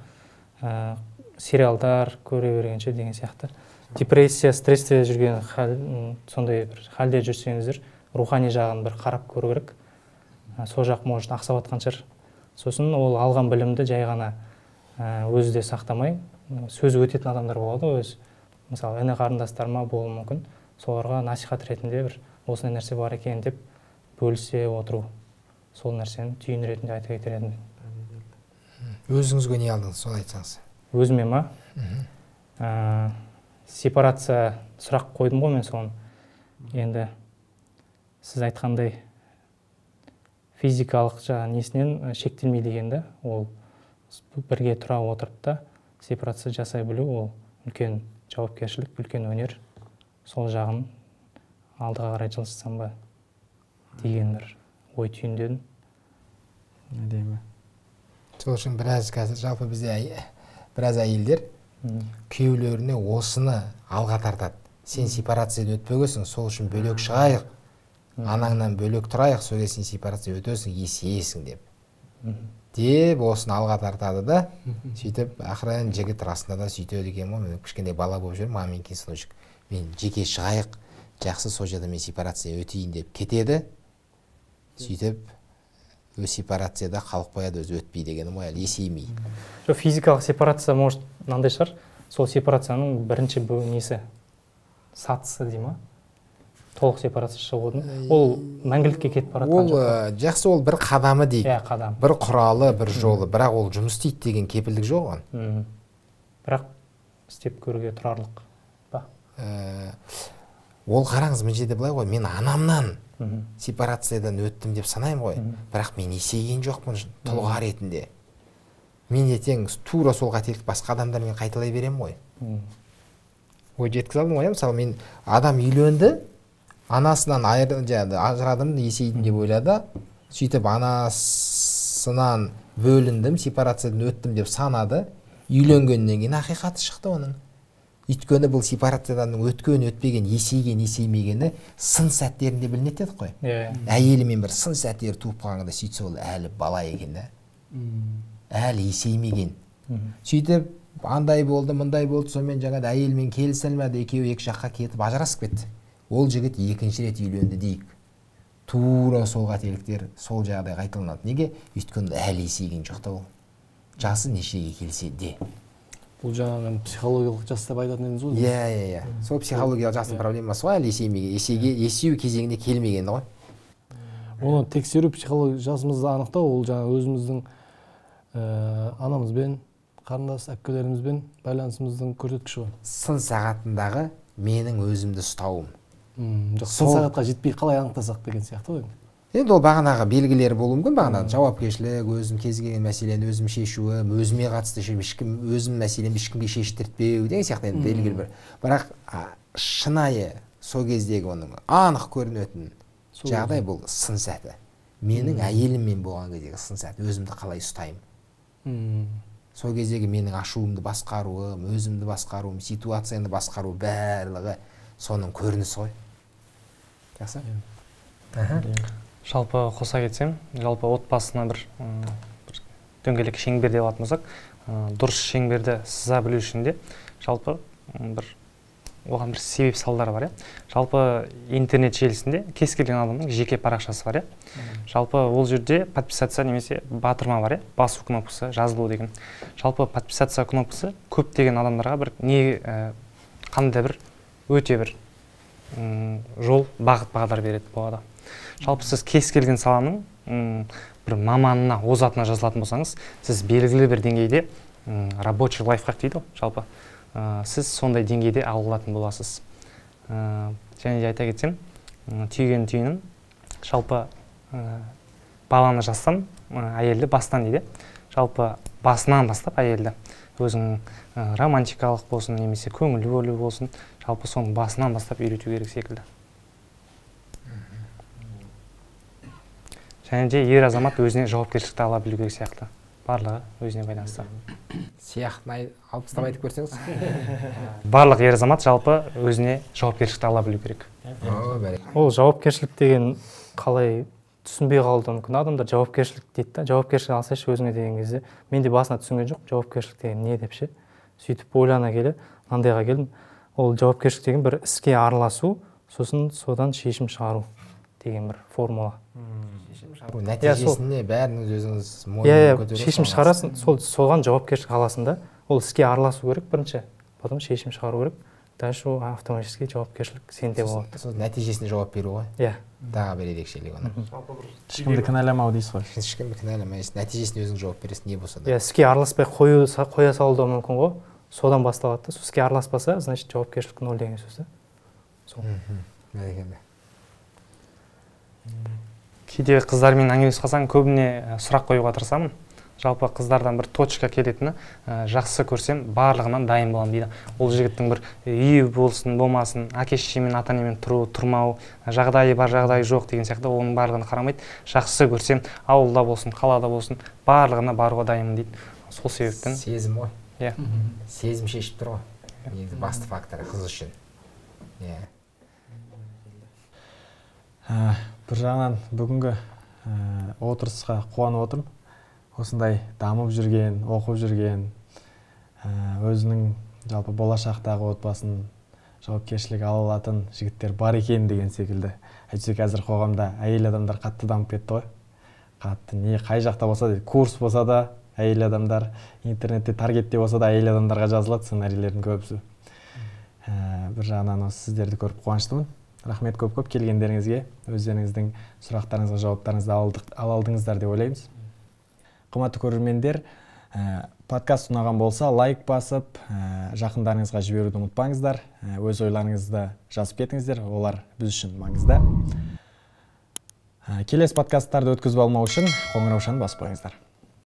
Сериалдар көре бергенше деген сияқты. Депрессия, стресте жүрген сондай бір халде жүрсеңіздер, рухани жағын бір қарап көру керек. Сол жақ может ақсап атқан шығар. Сосын ол алған білімді жай ғана өзі де сақтамай, сөзі өтетін адамдар болады ғой, мысалы іні қарындастарыма болуы мүмкін, соларға насихат ретінде бір осындай нәрсе бар екен деп бөлісе отыру. Сол нәрсені түйін ретінде айта кетер едім. Өзіңізге не алдыңыз, соны айтсаңыз. Өзіме ма? Сепарация сұрақ қойдым ғой мен соны. Енді сіз айтқандай физикалық несінен шектелмейді дегенді, ол бірге тұра отырып та сепарация жасай білу, ол үлкен жауапкершілік, үлкен өнер. Сол жағын алдыға қарай жылжытсам ба деген бір ой түйіндедім. Әдемі. Сол үшін біраз қазір жалпы бізде біраз әйелдер күйеулеріне осыны алға тартады. Сен сепарациядан өтпегесің, сол үшін бөлек шығайық, анаңнан бөлек тұрайық, соге сен сепарация өтесің, есейесің деп. Деп осыны алға тартады да, сөйтіп ақырын жігіт расында да сөйтеді екен ғой. Мен кішкентай бала болып жүрмін, мамин кейін сынушық. Мен жеке шығайық, жақсы сол жерде мен сепарация өтейін деп кетеді. Сөйтіп сепарацияда қалып қояды, өзі өтпей дегенім ғой, әлі есеймей. Физикалық сепарация может мынандай шығар, сол сепарацияның бірінші несі, сатысы дей ма? Толық сепарация шығудың. Ол мәңгілікке кетіп баратқан жоқ. Жақсы, ол бір қадамы дейді. Қадам. Бір құралы, бір жолы, бірақ ол жұмыс істейді деген кепілдік жоқ оған. Бірақ істеп көруге тұрарлық ба? Ол қараңыз, мына жерде былай ғой, мен анамнан сепарациядан өттім деп санаймын ғой, бірақ мен есейген жоқпын тұлға ретінде. Мен ертең тура сол қателікті басқа адамдармен қайталай беремін ғой. Ой, жеткізе алдым ғой, мысалы мен адам үйленді, анасынан ажырадым, есейдім деп ойлады, сөйтіп анасынан бөліндім, сепарациядан өттім деп санады, үйленгеннен кейін ақиқаты шықты оның. Өйткені бұл сепарациядан өткен, өтпеген, есейген, есеймегені сын сәттерінде білінеді дедік қой. Әйелімен бір сын сәттері туып қалғанда сөйтсе ол әлі бала екен да. Әлі есеймеген. Сөйтіп андай болды, мындай болды, сонымен жаңағы әйелмен келісе алмады, екеуі екі жаққа кетіп ажырасып кетті. Ол жігіт екінші рет үйленді дейік. Тура сол қателіктер сол жағдай қайталанады. Неге? Өйткені әлі есейген жоқ та ол. Жасы нешеге келсе де. Бұл жаңағы психологиялық жас деп айтатын едіңіз ғой. Иә. Сол психологиялық жастың проблемасы ғой, әлі есею кезеңіне келмегені ғой. Оны тексеру, психологиялық жасымызды анықтау, ол жаңағы өзіміздің анамызбен, қарындас әпкелерімізбен байланысымыздың көрсеткіші ғой. Сын сағатындағы менің өзімді ұстауым. Сын сағатқа жетпей қалай анықтасақ деген сияқты ғой. Енді ол бағанағы белгілері болуы мүмкін, бағанағы жауапкершілік, өзім кез келген мәселені өзім шешуім, өзіме қатысты өзім мәселемді ешкімге шештіртпеу деген сияқты енді белгілі бір. Бірақ шынайы сол кездегі оның анық көрінетін жағдай бұл сын сәті. Менің әйеліммен болған кездегі сын сәті, өзімді қалай ұстаймын. Сол кездегі менің ашуымды басқаруым, өзімді басқаруым, ситуацияны басқару барлығы соның көрінісі ғой. Жақсы. Жалпы қоса кетсем, жалпы отбасына бір дөңгелек шеңбер деп алатын болсақ, дұрыс шеңберді сыза білу үшін де жалпы бір оған бір себеп салдары бар. Жалпы интернет желісінде кез келген адамның жеке парақшасы бар. Жалпы ол жерде подписация немесе батырма бар. Басу кнопкасы, жазылу деген. Жалпы подписация кнопкасы көптеген адамдарға бір қандай бір өте бір жол бағыт бағдар береді болады. Жалпы сіз кез келген саланың бір маманына, озатына жазылатын болсаңыз, сіз белгілі бір деңгейде рабочий лайфхак дейді ғой, жалпы. Сіз сондай деңгейде алылатын боласыз. Және де айта кетсем, түйген түйінім, жалпы баланы жастан, әйелді бастан дейді. Жалпы басынан бастап әйелді өзің романтикалық болсын, немесе көңіл бөлу болсын, жалпы соның басынан бастап үйрету керек секілді. Және де ер азамат өзіне жауапкершілікті ала білу керек сияқты. Барлығы өзіне байланысты. Сияқтыны алып тастап айтып көрсеңіз. Барлық ер азамат жалпы өзіне жауапкершілікті ала білу керек. Ол жауапкершілік деген қалай түсінбей қалуы мүмкін. Адамдар жауапкершілік дейді да, жауапкершілік алсайшы өзіңе деген кезде. Мен де басына түсінген жоқ, жауапкершілік деген не деп ше. Сөйтіп ойлана келе, мынандайға келдім. Ол жауапкершілік деген бір іске араласу, сосын содан шешім шығару деген бір формула. Нәтижесінде бәріңіз өзіңіз мойнына көтересіз. Шешім шығарасың, соған жауапкершілік аласың да. Ол іске араласу керек бірінші, потом шешім шығару керек. Дальше автоматически жауапкершілік сенде болады. Сол нәтижесіне жауап беру ғой. Иә. Тағы бір ерекшелігі оны. Ешкімді кінәламау дейсіз ғой. Ешкімді кінәламайсыз. Нәтижесіне өзің жауап бересің, не болса да. Иә, іске араласпай қоя салу да мүмкін ғой. Содан басталады да. Сол іске араласпаса, значит жауапкершілік нөл деген сөз да. Сол. Бәрекелді. Кейде қыздармен әңгімелесіп қалсаң, көбіне сұрақ қоюға тырысамын. Жалпы қыздардан бір точка келетіні, жақсы көрсем, барлығынан дайын боламын дейді. Ол жігіттің бір үйі болсын, болмасын, әке-шешемен, ата-енемен тұру, тұрмау, жағдайы бар, жағдайы жоқ деген сияқты, оның барлығына қарамайды. Жақсы көрсем, ауылда болсын, қалада болсын, барлығына баруға дайынмын дейді. Сол себептен. Сезім ғой. Иә. Сезім шешіп тұр ғой. Негізі басты факторы қыз үшін. Иә. Бір жағынан бүгінгі отырысқа қуанып отырмын. Осындай дамып жүрген, оқып жүрген, өзінің жалпы болашақтағы отбасын жауапкершілік ала алатын жігіттер бар екен деген секілді. Әйтсе қазір қоғамда әйел адамдар қатты дамып кетті ғой. Қатты не қай жақта болса да, курс болса да әйел адамдар, интернетте таргетте болса да әйел адамдарға жазылады сценарийлердің көбісі. Бір жағынан осы сіздерді көріп қуаныштымын. Рахмет көп келгендеріңізге, өздеріңіздің сұрақтарыңызға жауаптарыңызды ала алдыңыздар деп ойлаймыз. Қымбатты көрермендер, подкаст ұнаған болса, лайк басып, жақындарыңызға жіберуді ұмытпаңыздар. Өз ойларыңызды жазып кетіңіздер, олар біз үшін маңызды. Келесі подкасттарды өткізіп алмау үшін қоңыраушаны басып қойыңыздар.